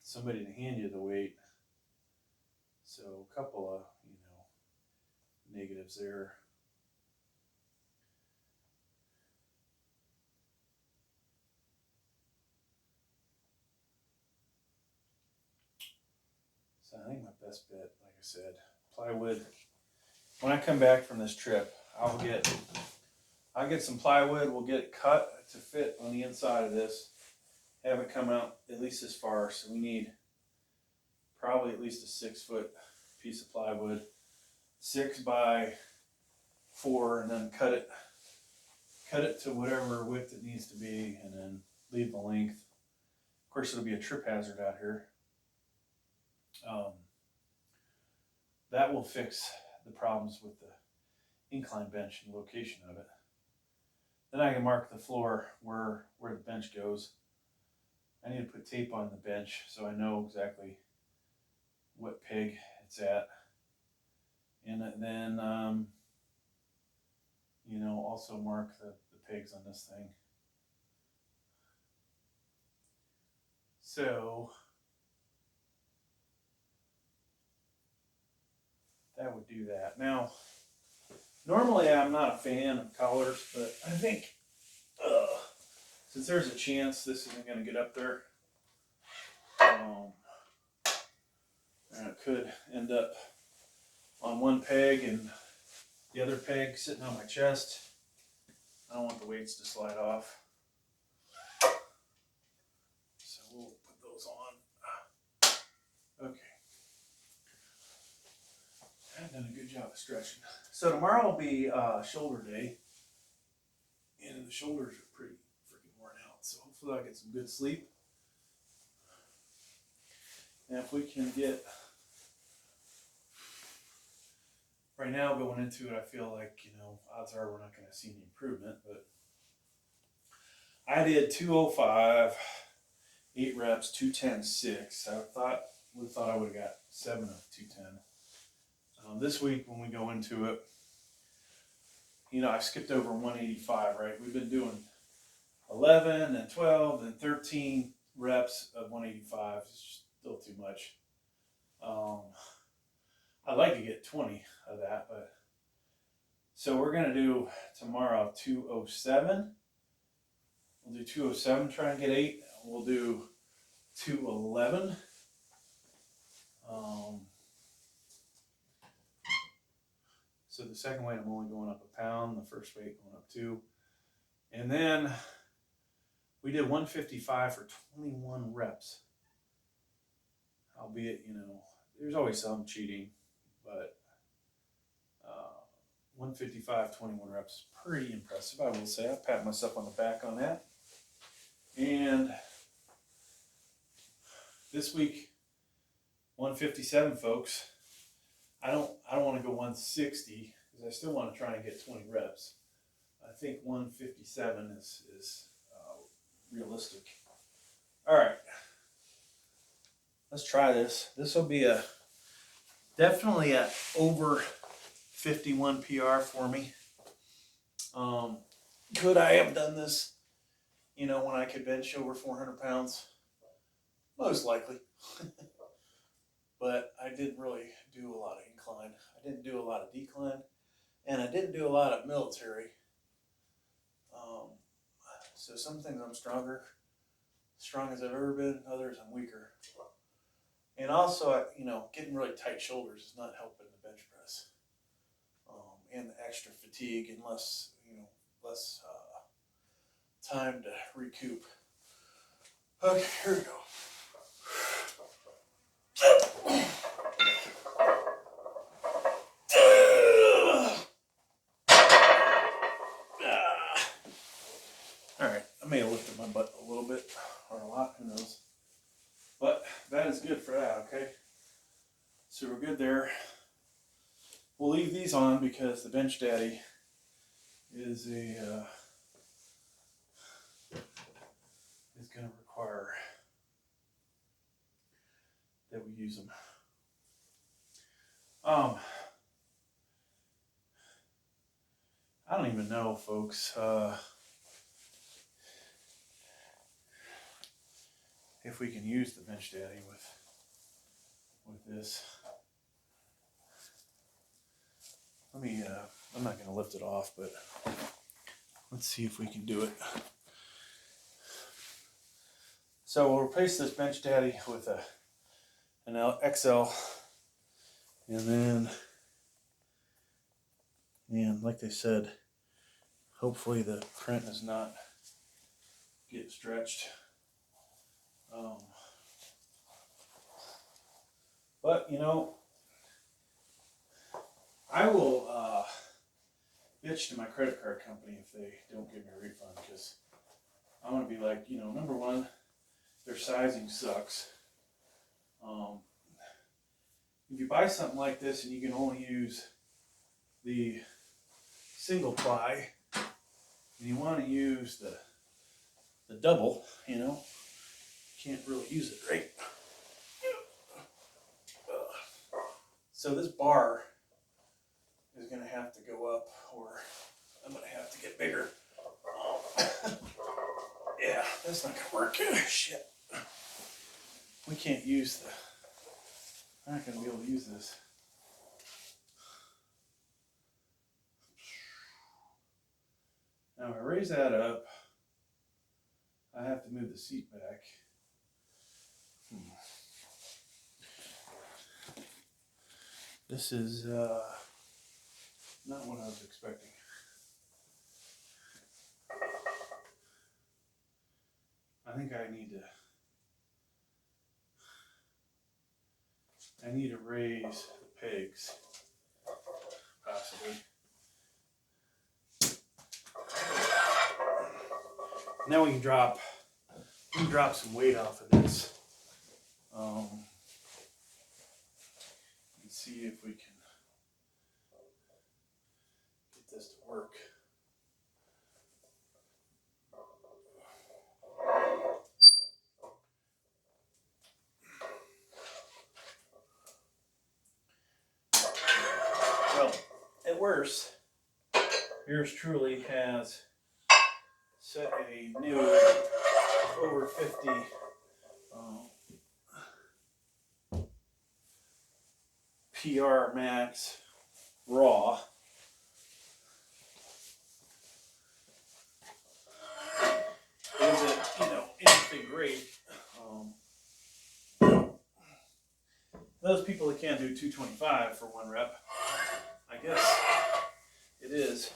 somebody to hand you the weight. So a couple of, you know, negatives there. So I think my best bet, like I said, plywood. When I come back from this trip, I'll get some plywood. We'll get it cut to fit on the inside of this. Have it come out at least this far. So we need probably at least a 6-foot piece of plywood, 6 by 4, and then cut it to whatever width it needs to be, and then leave the length. Of course, it'll be a trip hazard out here. That will fix the problems with the incline bench and the location of it. Then I can mark the floor where the bench goes. I need to put tape on the bench so I know exactly what peg it's at. And then, you know, also mark the pegs on this thing. So that would do that. Now, normally I'm not a fan of collars, but I think since there's a chance this isn't going to get up there, could end up on one peg and the other peg sitting on my chest. I don't want the weights to slide off. So we'll put those on. Okay. I've done a good job of stretching. So tomorrow will be shoulder day. And the shoulders are pretty freaking worn out. So hopefully I'll get some good sleep. And if we can get, right now going into it, I feel like, you know, odds are we're not going to see any improvement. But I did 205, 8 reps, 210, 6. I would have thought I would have got 7 of 210. This week when we go into it, you know, I skipped over 185, right? We've been doing 11 and 12 and 13 reps of 185. It's still too much. I'd like to get 20 of that, but so we're going to do tomorrow 207. We'll do 207, try and get 8. We'll do 211. So the second weight, I'm only going up a pound. The first weight going up 2. And then we did 155 for 21 reps. Albeit, you know, there's always some cheating, but 155, 21 reps, pretty impressive, I will say. I pat myself on the back on that. And this week, 157, folks. I don't want to go 160 because I still want to try and get 20 reps. I think 157 is realistic. All right, let's try this. This will be definitely a over 51 PR for me. Could I have done this, you know, when I could bench over 400 pounds? Most likely. But I didn't really do a lot of incline. I didn't do a lot of decline. And I didn't do a lot of military. So some things I'm strong as I've ever been. Others I'm weaker. And also, you know, getting really tight shoulders is not helping the bench press. And the extra fatigue and less time to recoup. Okay, here we go. Alright, I may have lifted my butt a little bit, or a lot, who knows. But that is good for that, okay? So we're good there. We'll leave these on because the Bench Daddy is going to require that we use them. I don't even know, folks, if we can use the Bench Daddy with this. Let me, I'm not going to lift it off, but let's see if we can do it. So we'll replace this Bench Daddy with an XL, and then, and like they said, hopefully the print does not get stretched. But you know, I will bitch to my credit card company if they don't give me a refund, because I want to be like, you know, number one, their sizing sucks. If you buy something like this and you can only use the single ply, and you want to use the double, you know, you can't really use it, right? So this bar is going to have to go up, or I'm going to have to get bigger. Yeah, that's not going to work. Shit. We can't use I'm not going to be able to use this. Now if I raise that up, I have to move the seat back. This is not what I was expecting. I think I need to raise the pegs, possibly. Now we can drop some weight off of this. And see if we can get this to work. Well, at worst, yours truly has set a new over 50 PR Max raw. Isn't, anything great. Those people that can't do 225 for one rep, I guess it is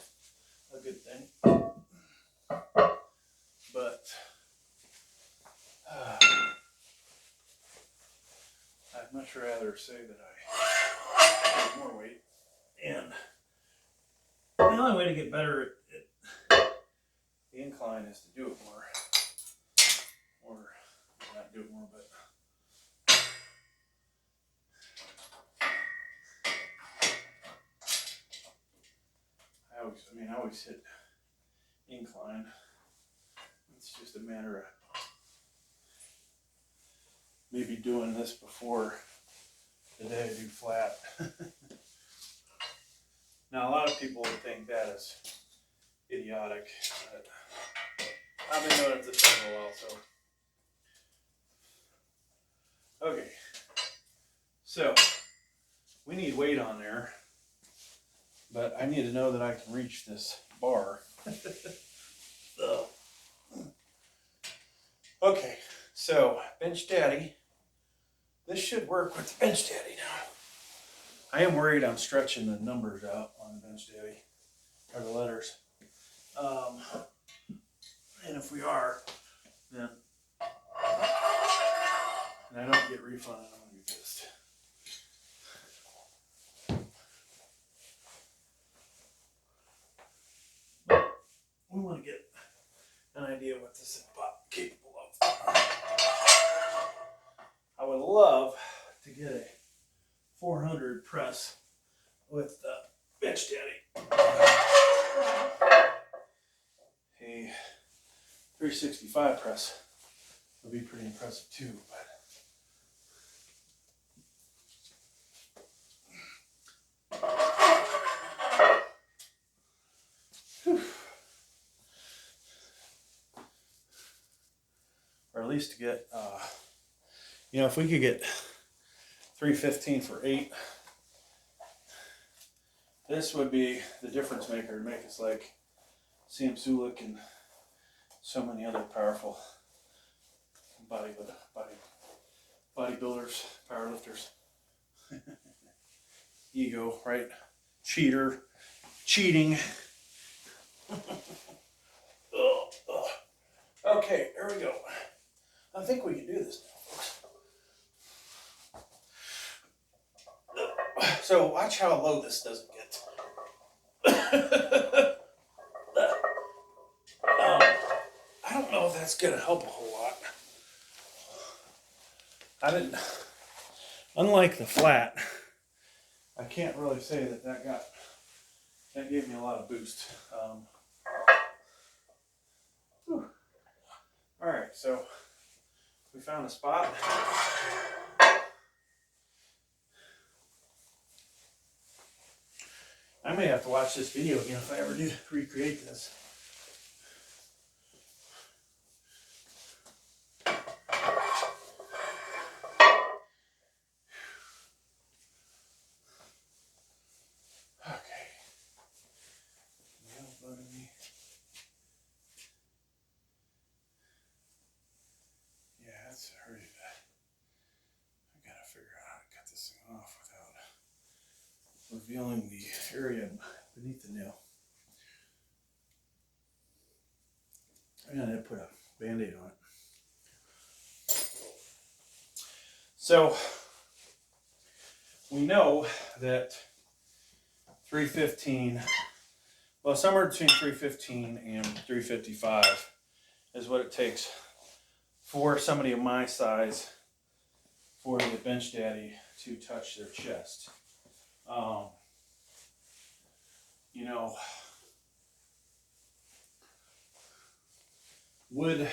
a good thing. But I'd much rather say that I do more weight. And the only way to get better at the incline is to do it more. Or not do it more, but I always hit incline. It's just a matter of maybe doing this before the day I do flat. Now, a lot of people would think that is idiotic, but I've been doing it this for a while, so. Okay, so we need weight on there, but I need to know that I can reach this bar. Okay, so Bench Daddy. This should work with the Bench Daddy now. I am worried I'm stretching the numbers out on the Bench Daddy, or the letters. And if we are, then and I don't get refunded, I'm going to be pissed. We want to get an idea of what this is capable of. I would love to get a 400 press with the Bench Daddy. A 365 press would be pretty impressive too, but or at least to get, if we could get 315 for 8, this would be the difference maker to make us like Sam Sulik and so many other powerful bodybuilders, powerlifters. Ego, right? Cheating. Okay, there we go. I think we can do this now, folks. So watch how low this doesn't get. I don't know if that's going to help a whole lot. Unlike the flat, I can't really say that gave me a lot of boost. All right, so we found a spot. I may have to watch this video again if I ever do recreate this. I gotta figure out how to cut this thing off without revealing the area beneath the nail. I'm going to put a Band-Aid on it. So we know that 315, well, somewhere between 315 and 355 is what it takes for somebody of my size for the bench daddy to touch their chest. You know, would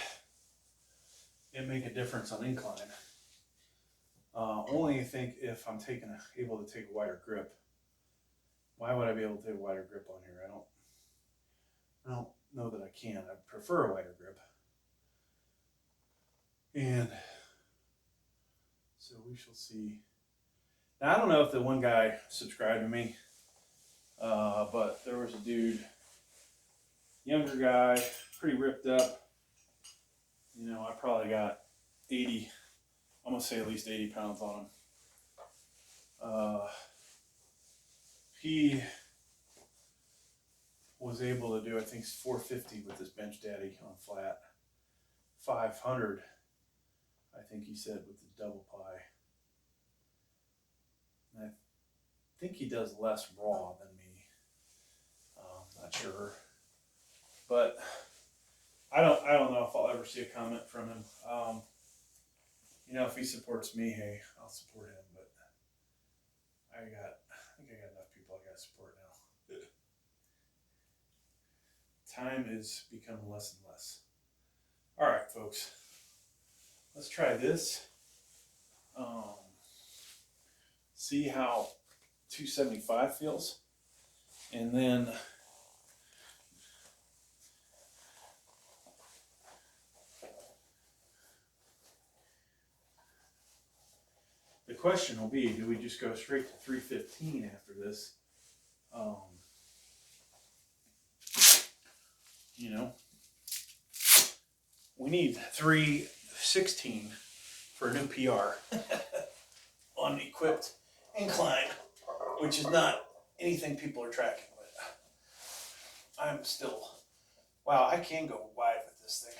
it make a difference on incline? Only I think if I'm able to take a wider grip. Why would I be able to take a wider grip on here? I don't know that I can. I prefer a wider grip. And so we shall see. Now, I don't know if the one guy subscribed to me, but there was a dude, younger guy, pretty ripped up. You know, I probably got 80, I'm going to say at least 80 pounds on him. He was able to do, I think, 450 with this bench daddy on flat. 500, I think he said, with the double ply. And I think he does less raw than me. Not sure. But I don't know if I'll ever see a comment from him. You know, if he supports me, hey, I'll support him. But I think I got enough people I got to support now. Time is becoming less and less. All right, folks. Let's try this. See how 275 feels. And then the question will be, do we just go straight to 315 after this? You know, we need 316 for a new PR on equipped incline, which is not anything people are tracking with. I'm still, wow, I can go wide with this thing.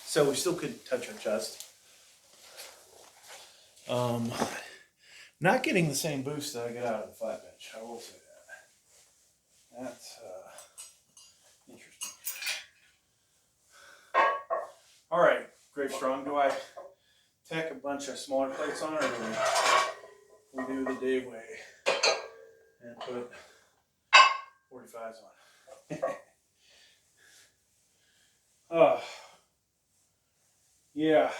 So we still couldn't touch our chest. Not getting the same boost that I get out of the flat bench, I will say that. That's interesting. All right, Grave Strong, do I tack a bunch of smaller plates on, or do we do the Dave way and put 45s on? Yeah.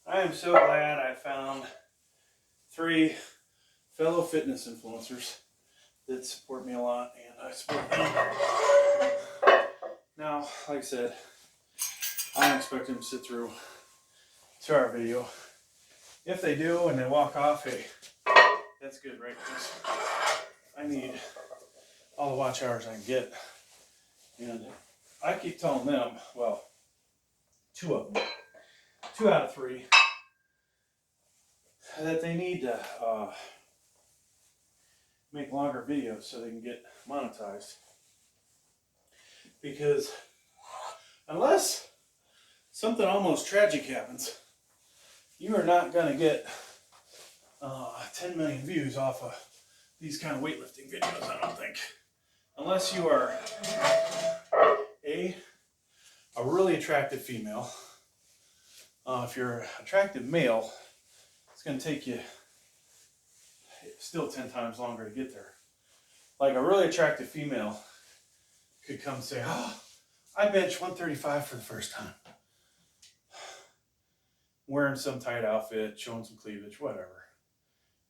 I am so glad I found 3 fellow fitness influencers that support me a lot, and I support them. Now, like I said, I don't expect them to sit through to our video. If they do and they walk off, hey, that's good, right? Because I need all the watch hours I can get. And I keep telling them, well, 2 of them, 2 out of 3, that they need to make longer videos so they can get monetized. Because unless something almost tragic happens, you are not going to get 10 million views off of these kind of weightlifting videos, I don't think. Unless you are a really attractive female. If you're an attractive male, it's going to take you still 10 times longer to get there. Like a really attractive female could come say, oh, I bench 135 for the first time. Wearing some tight outfit, showing some cleavage, whatever.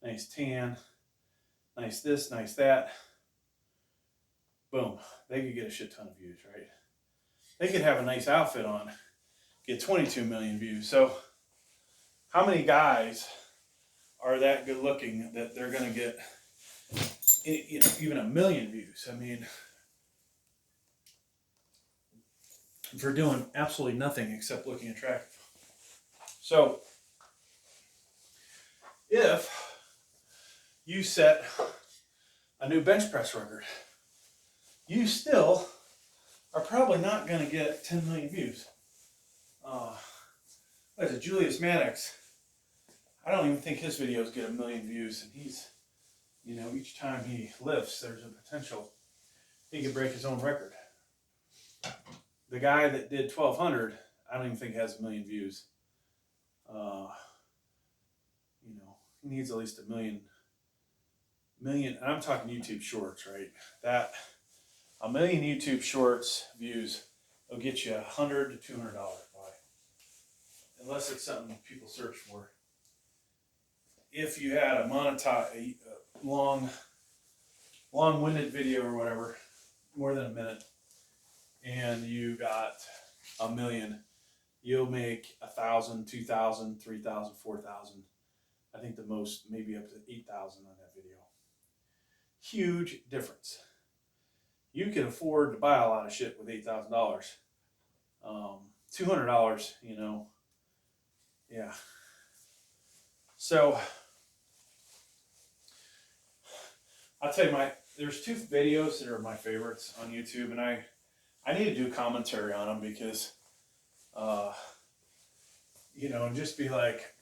Nice tan, nice this, nice that. Boom, they could get a shit ton of views, right? They could have a nice outfit on, get 22 million views. So how many guys are that good looking that they're going to get, you know, even 1 million views? I mean, for doing absolutely nothing except looking attractive. So if you set a new bench press record, you still are probably not going to get 10 million views. As a Julius Maddox, I don't even think his videos get 1 million views, and he's, you know, each time he lifts, there's a potential he could break his own record. The guy that did 1200, I don't even think has 1 million views. You know, he needs at least 1 million. And I'm talking YouTube Shorts, right? That 1 million YouTube Shorts views will get you $100 to $200 probably, unless it's something people search for. If you had a long-winded video or whatever, more than a minute, and you got 1 million, you'll make 1,000, 2,000, 3,000, 4,000. I think the most, maybe up to 8,000 on that video. Huge difference. You can afford to buy a lot of shit with $8,000. $200, you know, yeah. So I'll tell you, there's 2 videos that are my favorites on YouTube, and I need to do commentary on them because, you know, and just be like,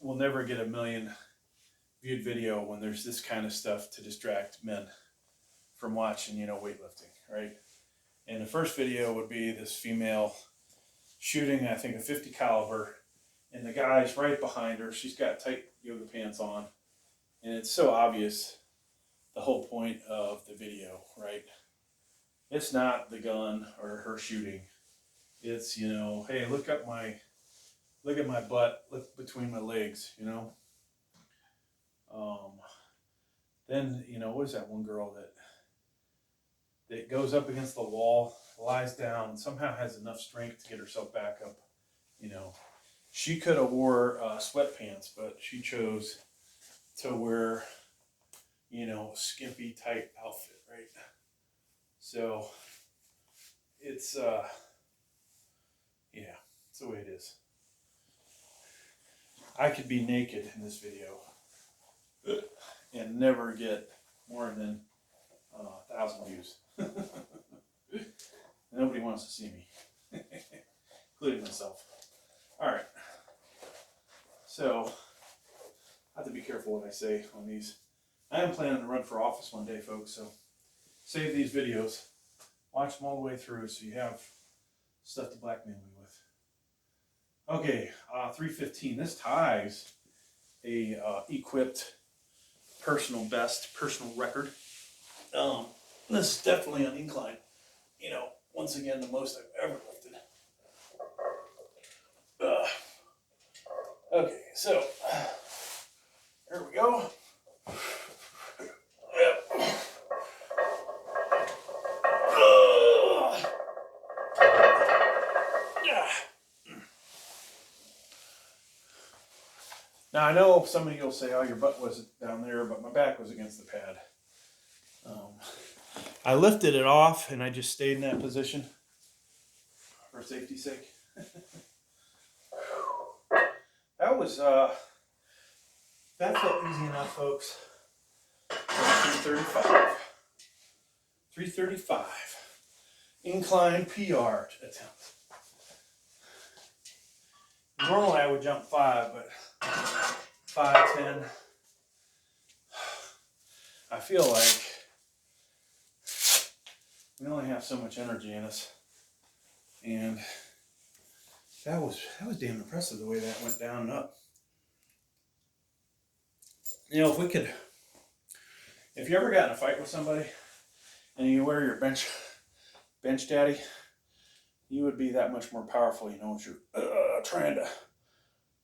will never get 1 million viewed video when there's this kind of stuff to distract men from watching, you know, weightlifting, right? And the first video would be this female shooting, I think, a 50 caliber, and the guy's right behind her. She's got tight yoga pants on, and it's so obvious the whole point of the video, right? It's not the gun or her shooting. It's, you know, hey, look at my butt, look between my legs, you know. Then, you know, what is that one girl that goes up against the wall, lies down, somehow has enough strength to get herself back up, you know. She could have wore sweatpants, but she chose to wear, you know, skimpy, tight outfit, right? So it's, yeah, it's the way it is. I could be naked in this video and never get more than 1,000 views. Nobody wants to see me, including myself. All right. So I have to be careful what I say on these. I am planning to run for office one day, folks, so save these videos. Watch them all the way through so you have stuff to blackmail me with. Okay, 315. This ties a equipped personal best, personal record. This is definitely an incline. You know, once again, the most I've ever lifted. Okay, so here we go. Now, I know some of you will say, oh, your butt wasn't down there, but my back was against the pad. I lifted it off, and I just stayed in that position for safety's sake. That was, that felt easy enough, folks. 335. 335. Incline PR attempt. Normally I would jump 5, but 5, 10. I feel like we only have so much energy in us, and that was damn impressive the way that went down and up. You know, if you ever got in a fight with somebody and you wear your bench daddy, you would be that much more powerful, you know, if you're trying to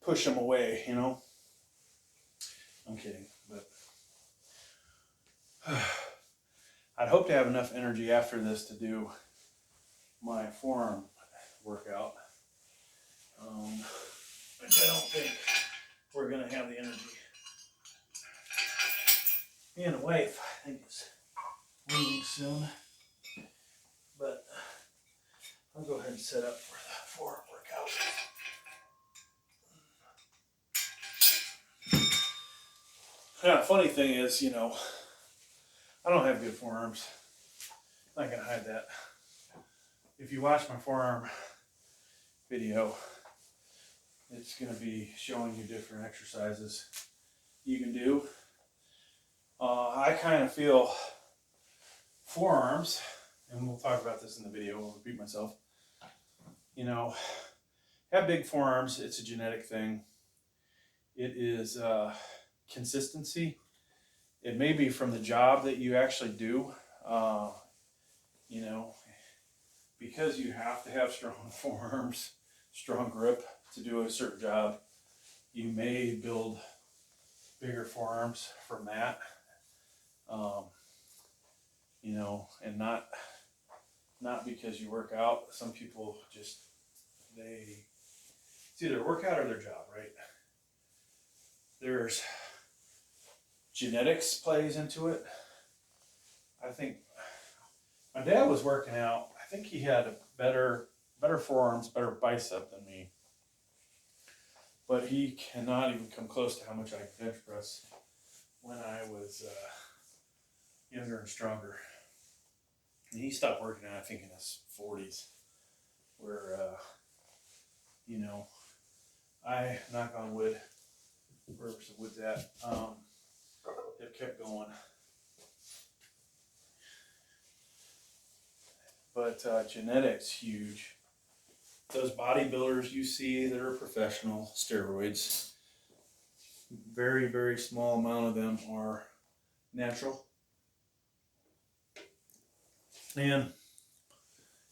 push them away, you know. I'm kidding, but I'd hope to have enough energy after this to do my forearm workout, which I don't think we're going to have the energy. Me and the wife, I think, is leaving soon, but I'll go ahead and set up for the forearm workout. Yeah, funny thing is, you know, I don't have good forearms. I'm not gonna hide that. If you watch my forearm video, it's gonna be showing you different exercises you can do. I kind of feel forearms, and we'll talk about this in the video, I'll repeat myself. You know, have big forearms, it's a genetic thing. It is consistency. It may be from the job that you actually do, you know, because you have to have strong forearms, strong grip to do a certain job. You may build bigger forearms from that, you know, and not because you work out. Some people just, it's either workout or their job, right? There's genetics plays into it. I think my dad was working out. I think he had better forearms, better bicep than me. But he cannot even come close to how much I could bench press when I was younger and stronger. And he stopped working out, I think, in his 40s, where, you know, I, knock on wood, wherever's the wood's at, it kept going. But genetics, huge. Those bodybuilders you see that are professional, steroids, very, very small amount of them are natural. And,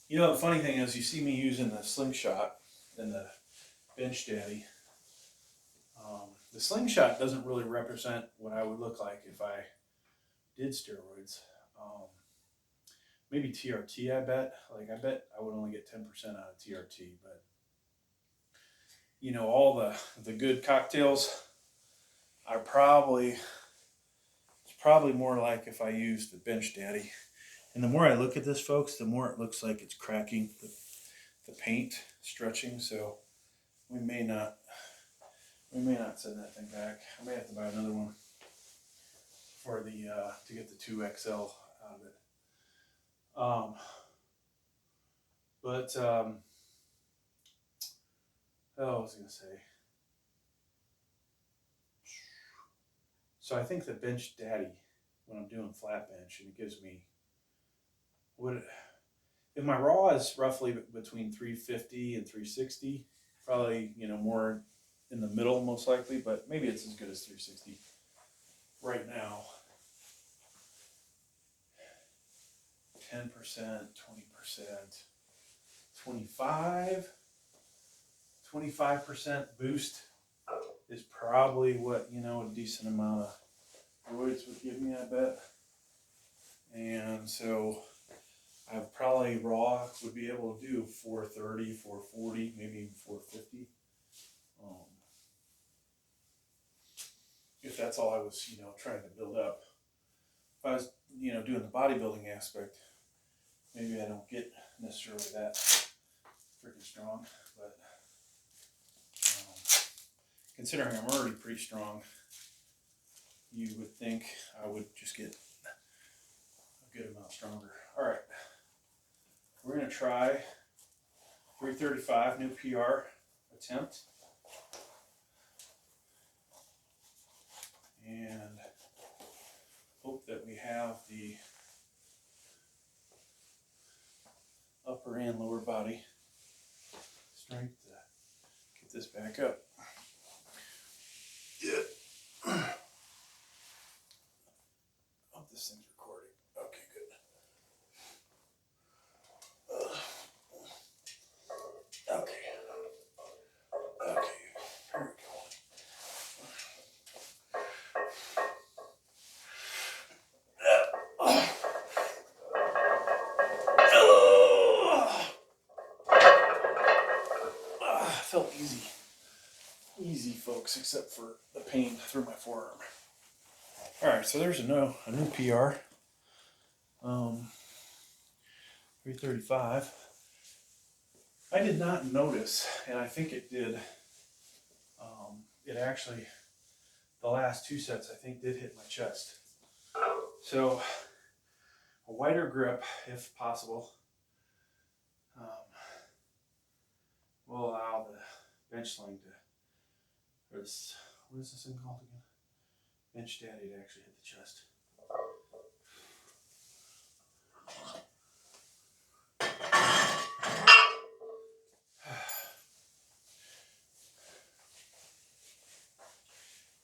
you know, the funny thing is, you see me using the slingshot and the bench daddy. The slingshot doesn't really represent what I would look like if I did steroids. Maybe TRT, I bet. Like, I bet I would only get 10% out of TRT. But, you know, all the good cocktails are it's probably more like if I used the bench daddy. And the more I look at this, folks, the more it looks like it's cracking, the paint stretching. So we may not send that thing back. I may have to buy another one for the to get the 2XL out of it. Oh, I was gonna say. So I think the bench daddy, when I'm doing flat bench, and it gives me if my raw is roughly between 350 and 360, probably, you know, more in the middle most likely, but maybe it's as good as 360 right now. 10%, 20%, 25% boost is probably what, you know, a decent amount of roids would give me, I bet. And so I probably raw would be able to do 430, 440, maybe even 450. If that's all I was, you know, trying to build up. If I was, you know, doing the bodybuilding aspect, maybe I don't get necessarily that freaking strong, but considering I'm already pretty strong, you would think I would just get a good amount stronger. All right, we're gonna try 335, new PR attempt, and hope that we have the upper and lower body strength to get this back up. Yeah. Hope this thing's recording. Okay, good. Okay. Okay. Here we go. Felt easy. Easy, folks, except for the pain through my forearm. Alright, so there's a new PR. 335. I did not notice, and I think it did. It actually, the last 2 sets, I think, did hit my chest. So, a wider grip, if possible, will allow the bench sling to, or this, what is this thing called again? Bench Daddy to actually hit the chest.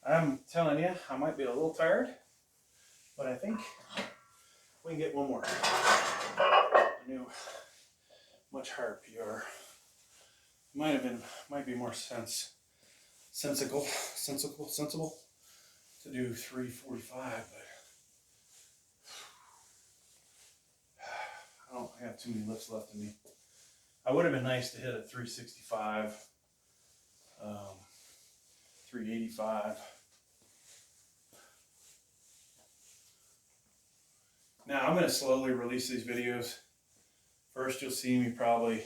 I'm telling you, I might be a little tired, but I think we can get one more. A new, much higher PR. Might be more sensible to do 345, but I don't have too many lifts left in me. I would have been nice to hit a 365, 385. Now I'm going to slowly release these videos. First you'll see me probably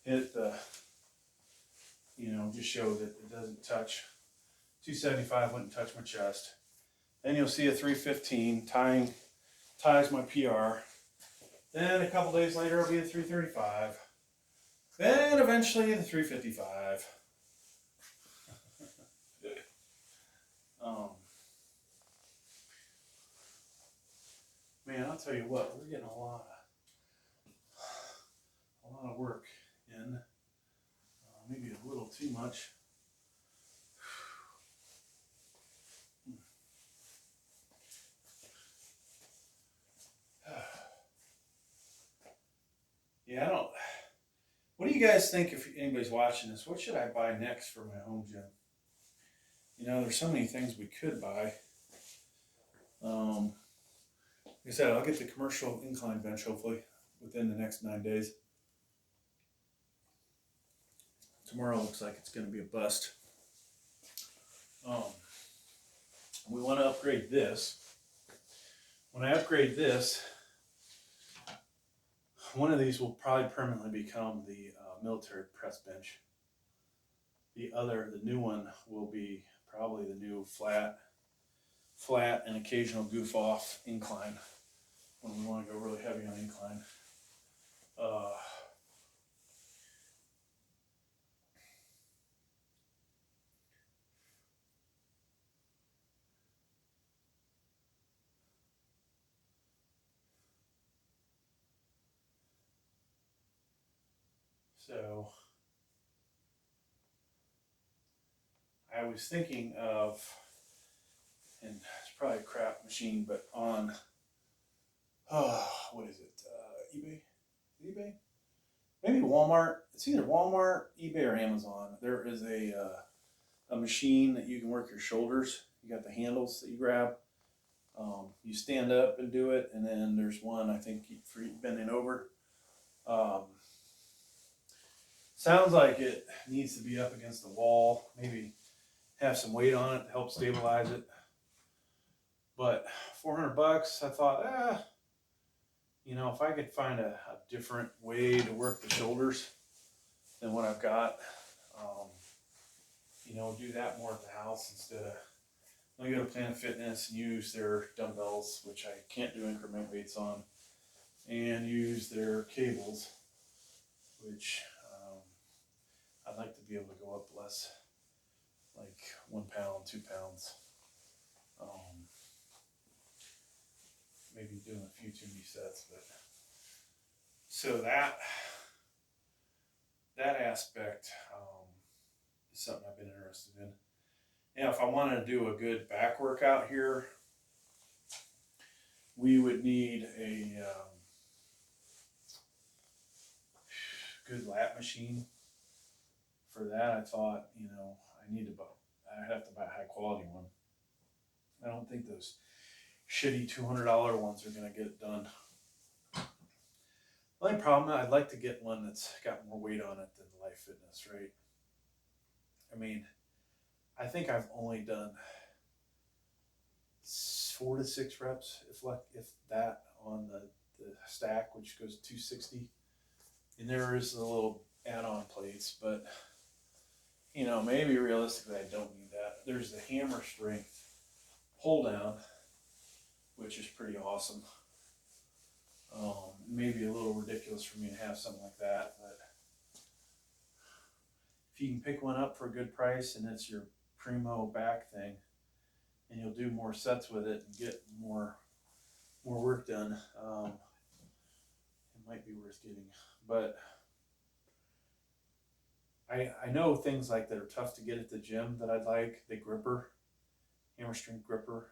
hit the, just show that it doesn't touch. 275 wouldn't touch my chest. Then you'll see a 315 ties my PR. Then a couple days later it'll be a 335. Then eventually the 355. Man, I'll tell you what, we're getting a lot of work in. Maybe a little too much. Yeah, I don't. What do you guys think if anybody's watching this? What should I buy next for my home gym? There's so many things we could buy. Like I said, I'll get the commercial incline bench hopefully within the next 9 days. Tomorrow looks like it's going to be a bust. We want to upgrade this. When I upgrade this, one of these will probably permanently become the military press bench. The new one will be probably the new flat and occasional goof off incline when we want to go really heavy on incline. So I was thinking of, and it's probably a crap machine, but on, what is it, eBay? eBay? Maybe Walmart. It's either Walmart, eBay, or Amazon. There is a machine that you can work your shoulders. You got the handles that you grab. You stand up and do it, and then there's one, I think, for bending over. Sounds like it needs to be up against the wall, maybe have some weight on it to help stabilize it. But $400, I thought, if I could find a different way to work the shoulders than what I've got, do that more at the house instead of, I go to Planet Fitness and use their dumbbells, which I can't do increment weights on, and use their cables, which I'd like to be able to go up less, like 1 pound, 2 pounds. Maybe doing a few too many sets, but so that aspect is something I've been interested in. Now, if I wanted to do a good back workout here, we would need a good lat machine. For that, I thought, I'd have to buy a high quality one. I don't think those shitty $200 ones are going to get it done. The only problem, I'd like to get one that's got more weight on it than the Life Fitness, right? I mean, I think I've only done 4 to 6 reps, if that, on the stack, which goes 260. And there is the little add-on plates, but you know, maybe realistically I don't need that. There's the hammer strength pull down, which is pretty awesome. Maybe a little ridiculous for me to have something like that, but if you can pick one up for a good price and it's your primo back thing, and you'll do more sets with it and get more work done, it might be worth getting. But I know things like that are tough to get at the gym that I'd like. The gripper, hammer strength gripper,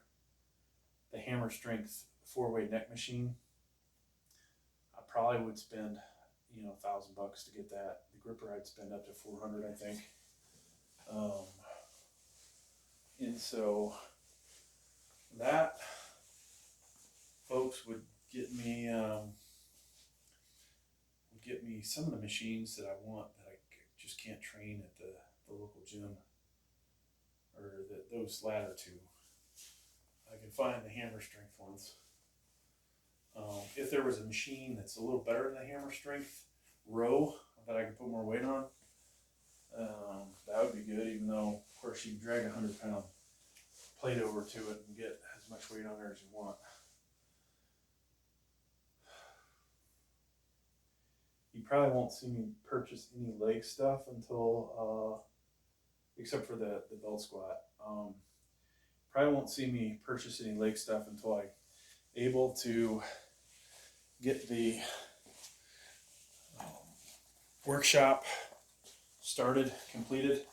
the hammer strength 4-way neck machine. I probably would spend, you know, $1,000 to get that. The gripper I'd spend up to $400, I think. And so that, folks, would get me some of the machines that I want that I just can't train at the local gym, or those latter two. I can find the hammer strength ones. If there was a machine that's a little better than the hammer strength row that I could put more weight on, that would be good, even though, of course, you can drag a 100-pound plate over to it and get as much weight on there as you want. You probably won't see me purchase any leg stuff until, except for the belt squat. Probably won't see me purchase any leg stuff until I'm able to get the workshop started, completed.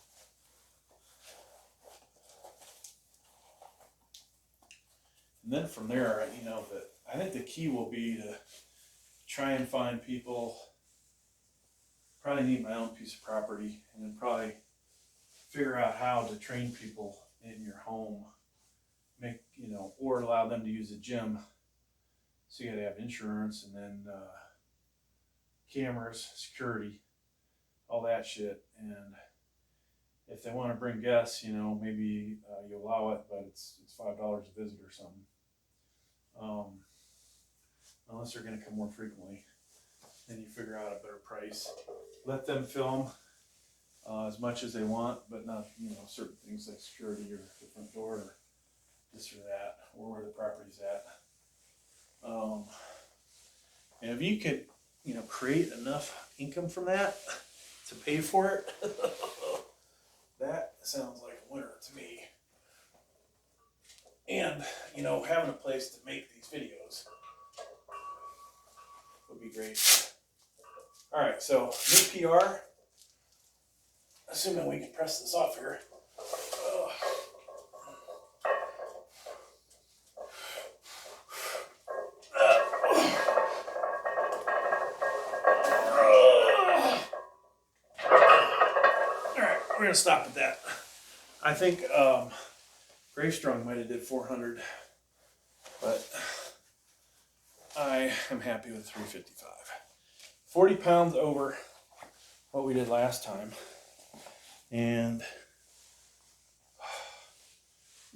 And then from there, you know, I think the key will be to try and find people. Probably need my own piece of property, and then probably figure out how to train people in your home, or allow them to use a gym. So you got to have insurance, and then cameras, security, all that shit. And if they want to bring guests, you know, maybe you allow it, but it's $5 a visit or something. Unless they're going to come more frequently, then you figure out a better price. Let them film as much as they want, but not, you know, certain things like security or the front door or this or that, or where the property's at. And if you could, you know, create enough income from that to pay for it, that sounds like a winner to me. And, you know, having a place to make these videos would be great. All right, so new PR. Assuming we can press this off here. We're gonna stop at that. I think Gravestrong might have did 400, but I am happy with 355. 40 pounds over what we did last time, and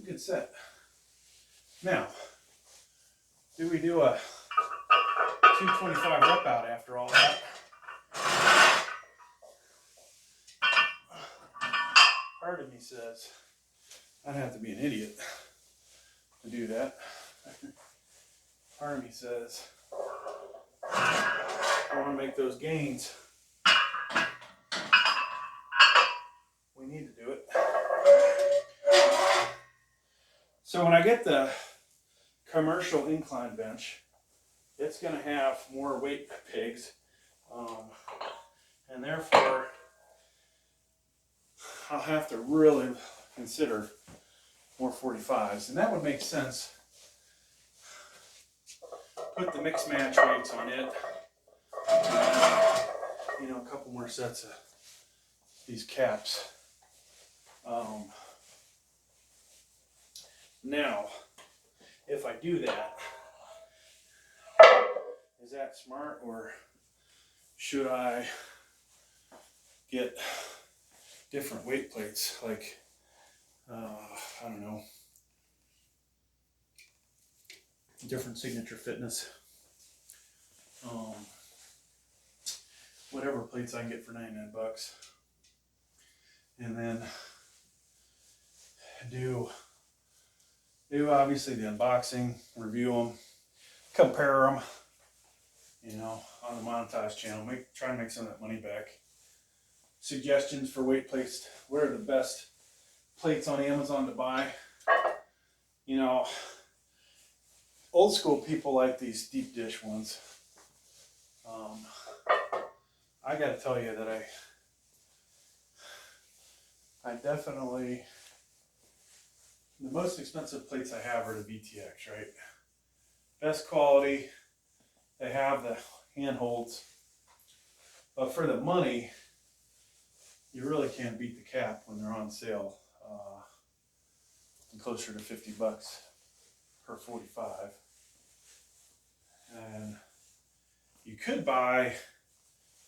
good set. Now, do we do a 225 rep out after all that? Part of me says I'd have to be an idiot to do that. Part of me says I want to make those gains. We need to do it. So when I get the commercial incline bench, it's going to have more weight pegs, and therefore I'll have to really consider more 45s, and that would make sense. Put the mix match weights on it, you know, a couple more sets of these caps. Now, if I do that, is that smart, or should I get different weight plates, like, I don't know, different Signature Fitness? whatever plates I can get for 99 bucks. And then do obviously the unboxing, review them, compare them, you know, on the montage channel. Try and make some of that money back. Suggestions for weight plates. What are the best plates on Amazon to buy? You know, old school people like these deep dish ones. I got to tell you that I definitely, the most expensive plates I have are the VTX, right? Best quality. They have the handholds, but for the money, you really can't beat the cap when they're on sale. Closer to 50 bucks per 45. And you could buy,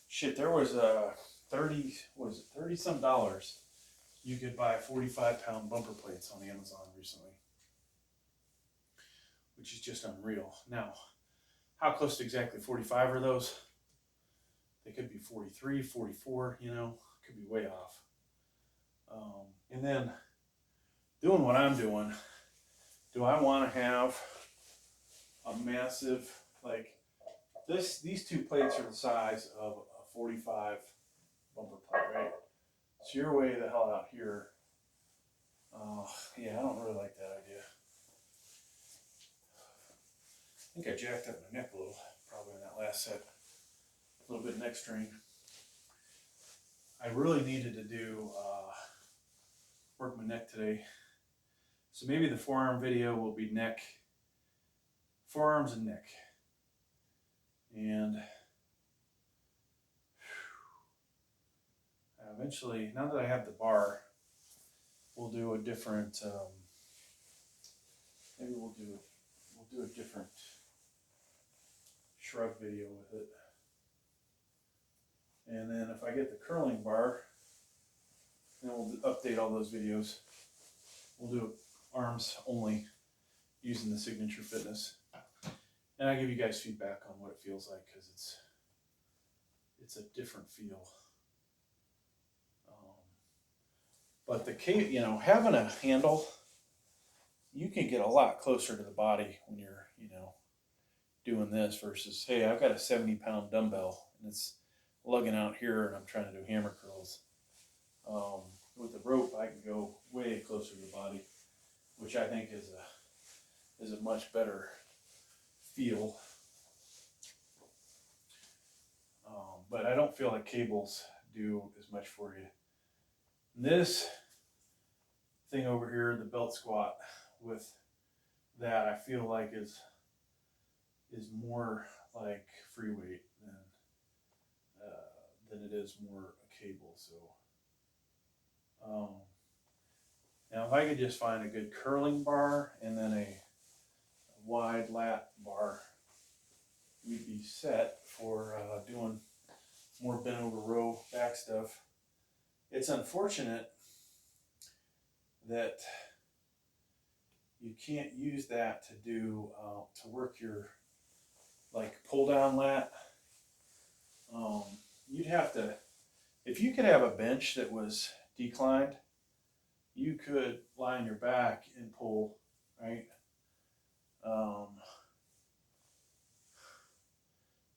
shit, there was a 30 some dollars. You could buy 45-pound bumper plates on Amazon recently, which is just unreal. Now, how close to exactly 45 are those? They could be 43, 44, you know, could be way off. And then doing what I'm doing, do I want to have a massive, like these two plates are the size of a 45 bumper plate, right? So you're way the hell out here. Yeah, I don't really like that idea. I think I jacked up my neck a little, probably in that last set. A little bit neck strain. I really needed to do work my neck today. So maybe the forearm video will be neck, forearms and neck. And eventually, now that I have the bar, we'll do a different, maybe we'll do a different shrug video with it. And then if I get the curling bar, then we'll update all those videos. We'll do arms only using the Signature Fitness. And I'll give you guys feedback on what it feels like, because it's a different feel. But the cable, you know, having a handle, you can get a lot closer to the body when you're, you know, doing this versus, hey, I've got a 70-pound dumbbell and it's lugging out here and I'm trying to do hammer curls. With the rope, I can go way closer to the body, which I think is a much better feel. But I don't feel like cables do as much for you. This thing over here, the belt squat, with that, I feel like is more like free weight than it is more a cable. So now if I could just find a good curling bar and then a wide lat bar, we'd be set for doing more bent over row back stuff. It's unfortunate that you can't use that to do to work your like pull down lat. You'd have to, if you could have a bench that was declined, you could lie on your back and pull, right?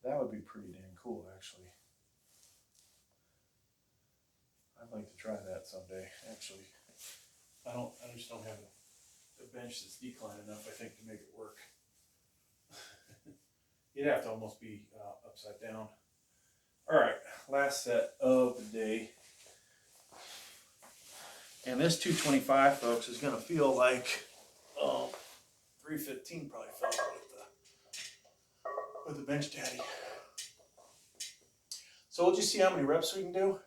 That would be pretty damn cool, actually. I'd like to try that someday, actually. I just don't have a bench that's declined enough, I think, to make it work. You'd have to almost be upside down. All right, last set of the day. And this 225, folks, is going to feel like 315 probably felt with the bench daddy. So we'll just see how many reps we can do.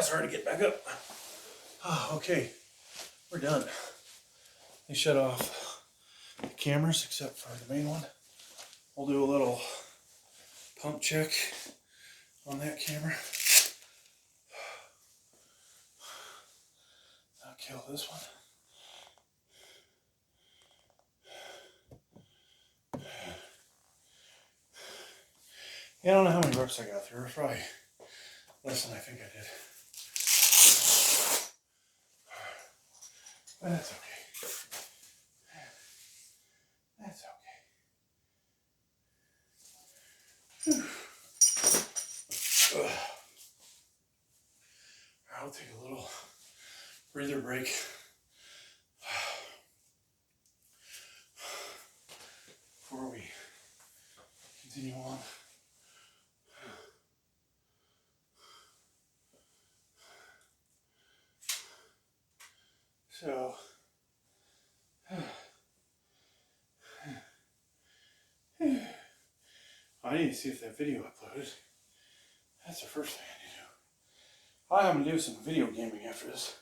it's hard to get back up. Oh, okay, we're done. They shut off the cameras except for the main one. We'll do a little pump check on that camera. I'll kill this one. Yeah, I don't know how many reps I got through. Probably less than I think I did. But that's okay. That's okay. I'll take a little breather break. Before we continue on. So, I need to see if that video uploaded. That's the first thing I need to do. I'm going to do some video gaming after this.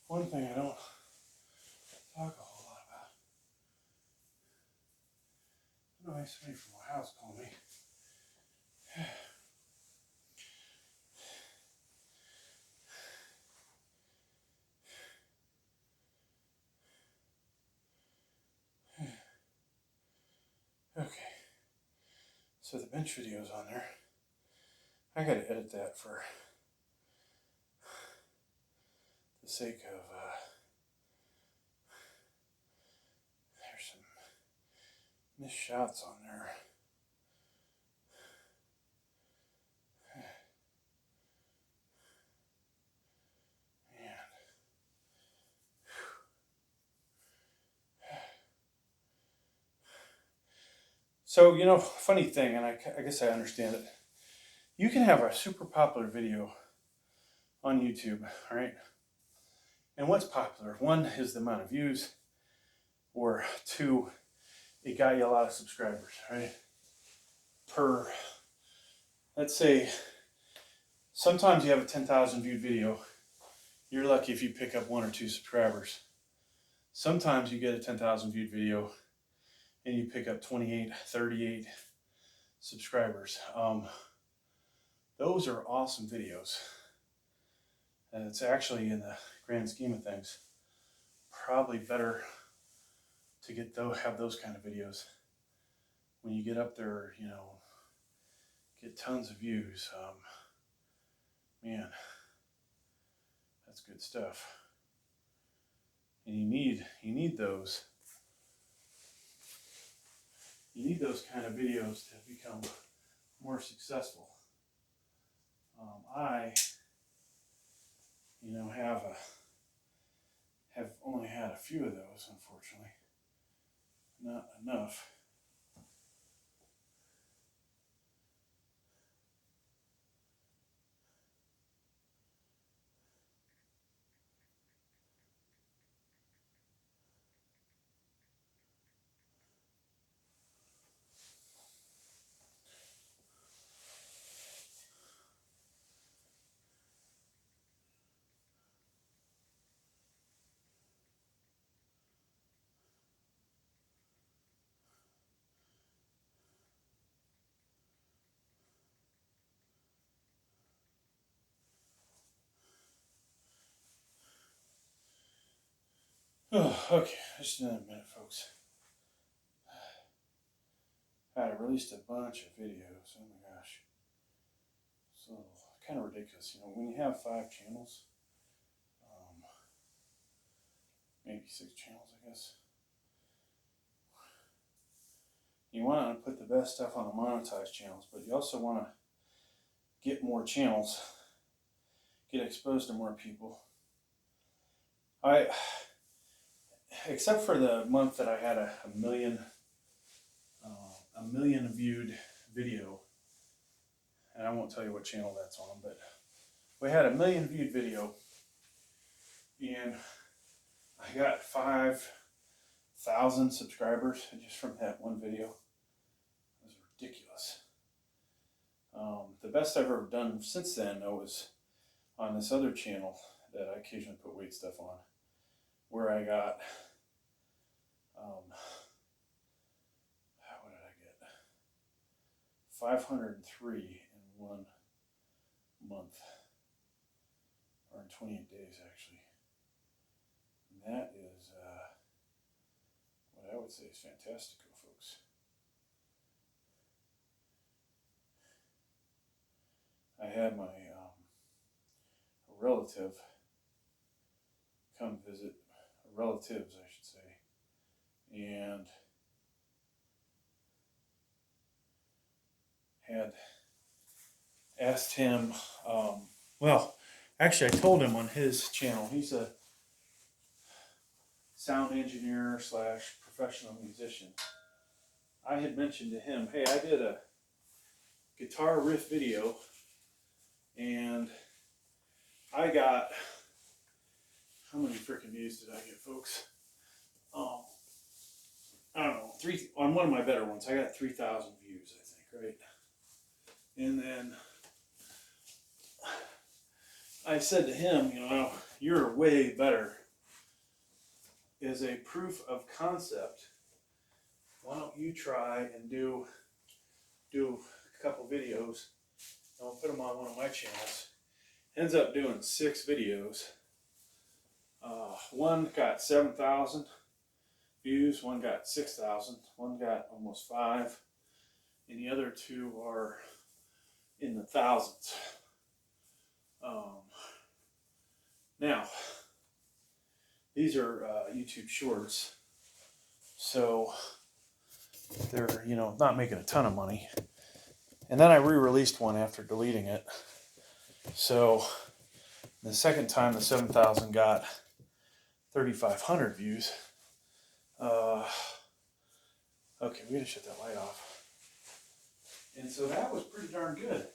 One thing I don't talk a whole lot about. I know somebody from my house called me. Okay, so the bench video's on there. I gotta edit that for the sake of, there's some missed shots on there. So, you know, funny thing, and I guess I understand it. You can have a super popular video on YouTube, right? And what's popular? One is the amount of views, or two, it got you a lot of subscribers, right? Let's say, sometimes you have a 10,000 viewed video. You're lucky if you pick up 1 or 2 subscribers. Sometimes you get a 10,000 viewed video and you pick up 28, 38 subscribers. Those are awesome videos. And it's actually, in the grand scheme of things, probably better to have those kind of videos. When you get up there, you know, get tons of views. Man, that's good stuff. And you need those. You need those kind of videos to become more successful. I, you know, have only had a few of those, unfortunately. Not enough. Oh, okay, just another minute, folks. I released a bunch of videos. Oh my gosh. So, kind of ridiculous. You know, when you have 5 channels, maybe 6 channels, I guess, you want to put the best stuff on the monetized channels, but you also want to get more channels, get exposed to more people. Except for the month that I had a million viewed video, and I won't tell you what channel that's on, but we had a 1 million viewed video, and I got 5,000 subscribers just from that one video. It was ridiculous. The best I've ever done since then, though, was on this other channel that I occasionally put weight stuff on, where I got, what did I get? 503 in 1 month, or in 28 days, actually. And that is what I would say is fantastical, folks. I had my relative come visit, relatives I should say, and had asked him, well, actually I told him on his channel, he's a sound engineer slash professional musician. I had mentioned to him, hey, I did a guitar riff video and I got, how many freaking views did I get, folks? I don't know, on one of my better ones, I got 3,000 views, I think, right? And then I said to him, you know, you're way better. As a proof of concept, why don't you try and do a couple videos, and I'll put them on one of my channels. Ends up doing 6 videos. One got 7,000 views, one got 6,000, one got almost 5, and the other 2 are in the thousands. Now, these are YouTube shorts, so they're, you know, not making a ton of money. And then I re-released one after deleting it. So the second time, the 7,000 got 3,500 views. Okay, we gotta shut that light off. And so that was pretty darn good.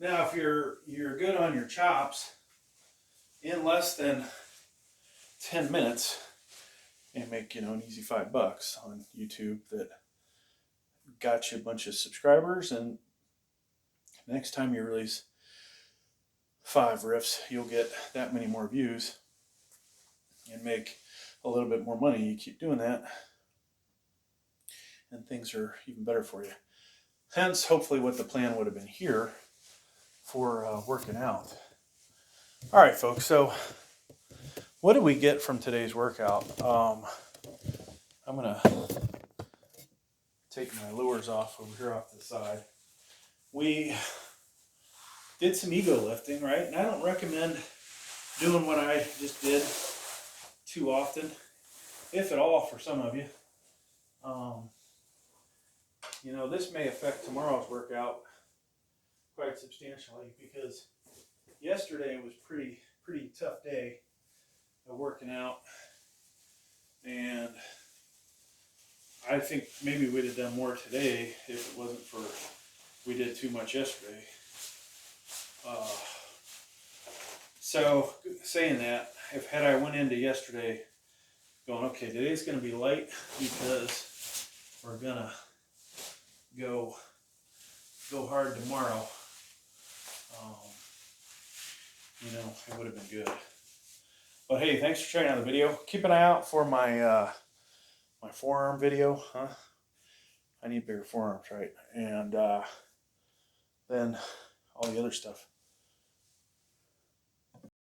Now, if you're good on your chops, in less than 10 minutes, and make, you know, an easy $5 on YouTube, that got you a bunch of subscribers, and next time you release 5 riffs, you'll get that many more views and make a little bit more money. You keep doing that, and things are even better for you. Hence, hopefully, what the plan would have been here for working out. All right, folks, so what did we get from today's workout? I'm going to take my lures off over here off to the side. We did some ego lifting, right? And I don't recommend doing what I just did too often, if at all, for some of you. You know, this may affect tomorrow's workout quite substantially, because yesterday was pretty tough day of working out, and I think maybe we'd have done more today if it wasn't for we did too much yesterday. So saying that, had I went into yesterday going, okay, today's going to be light because we're gonna go hard tomorrow, you know, it would have been good. But hey, thanks for checking out the video. Keep an eye out for my my forearm video, huh? I need bigger forearms, right? And then all the other stuff.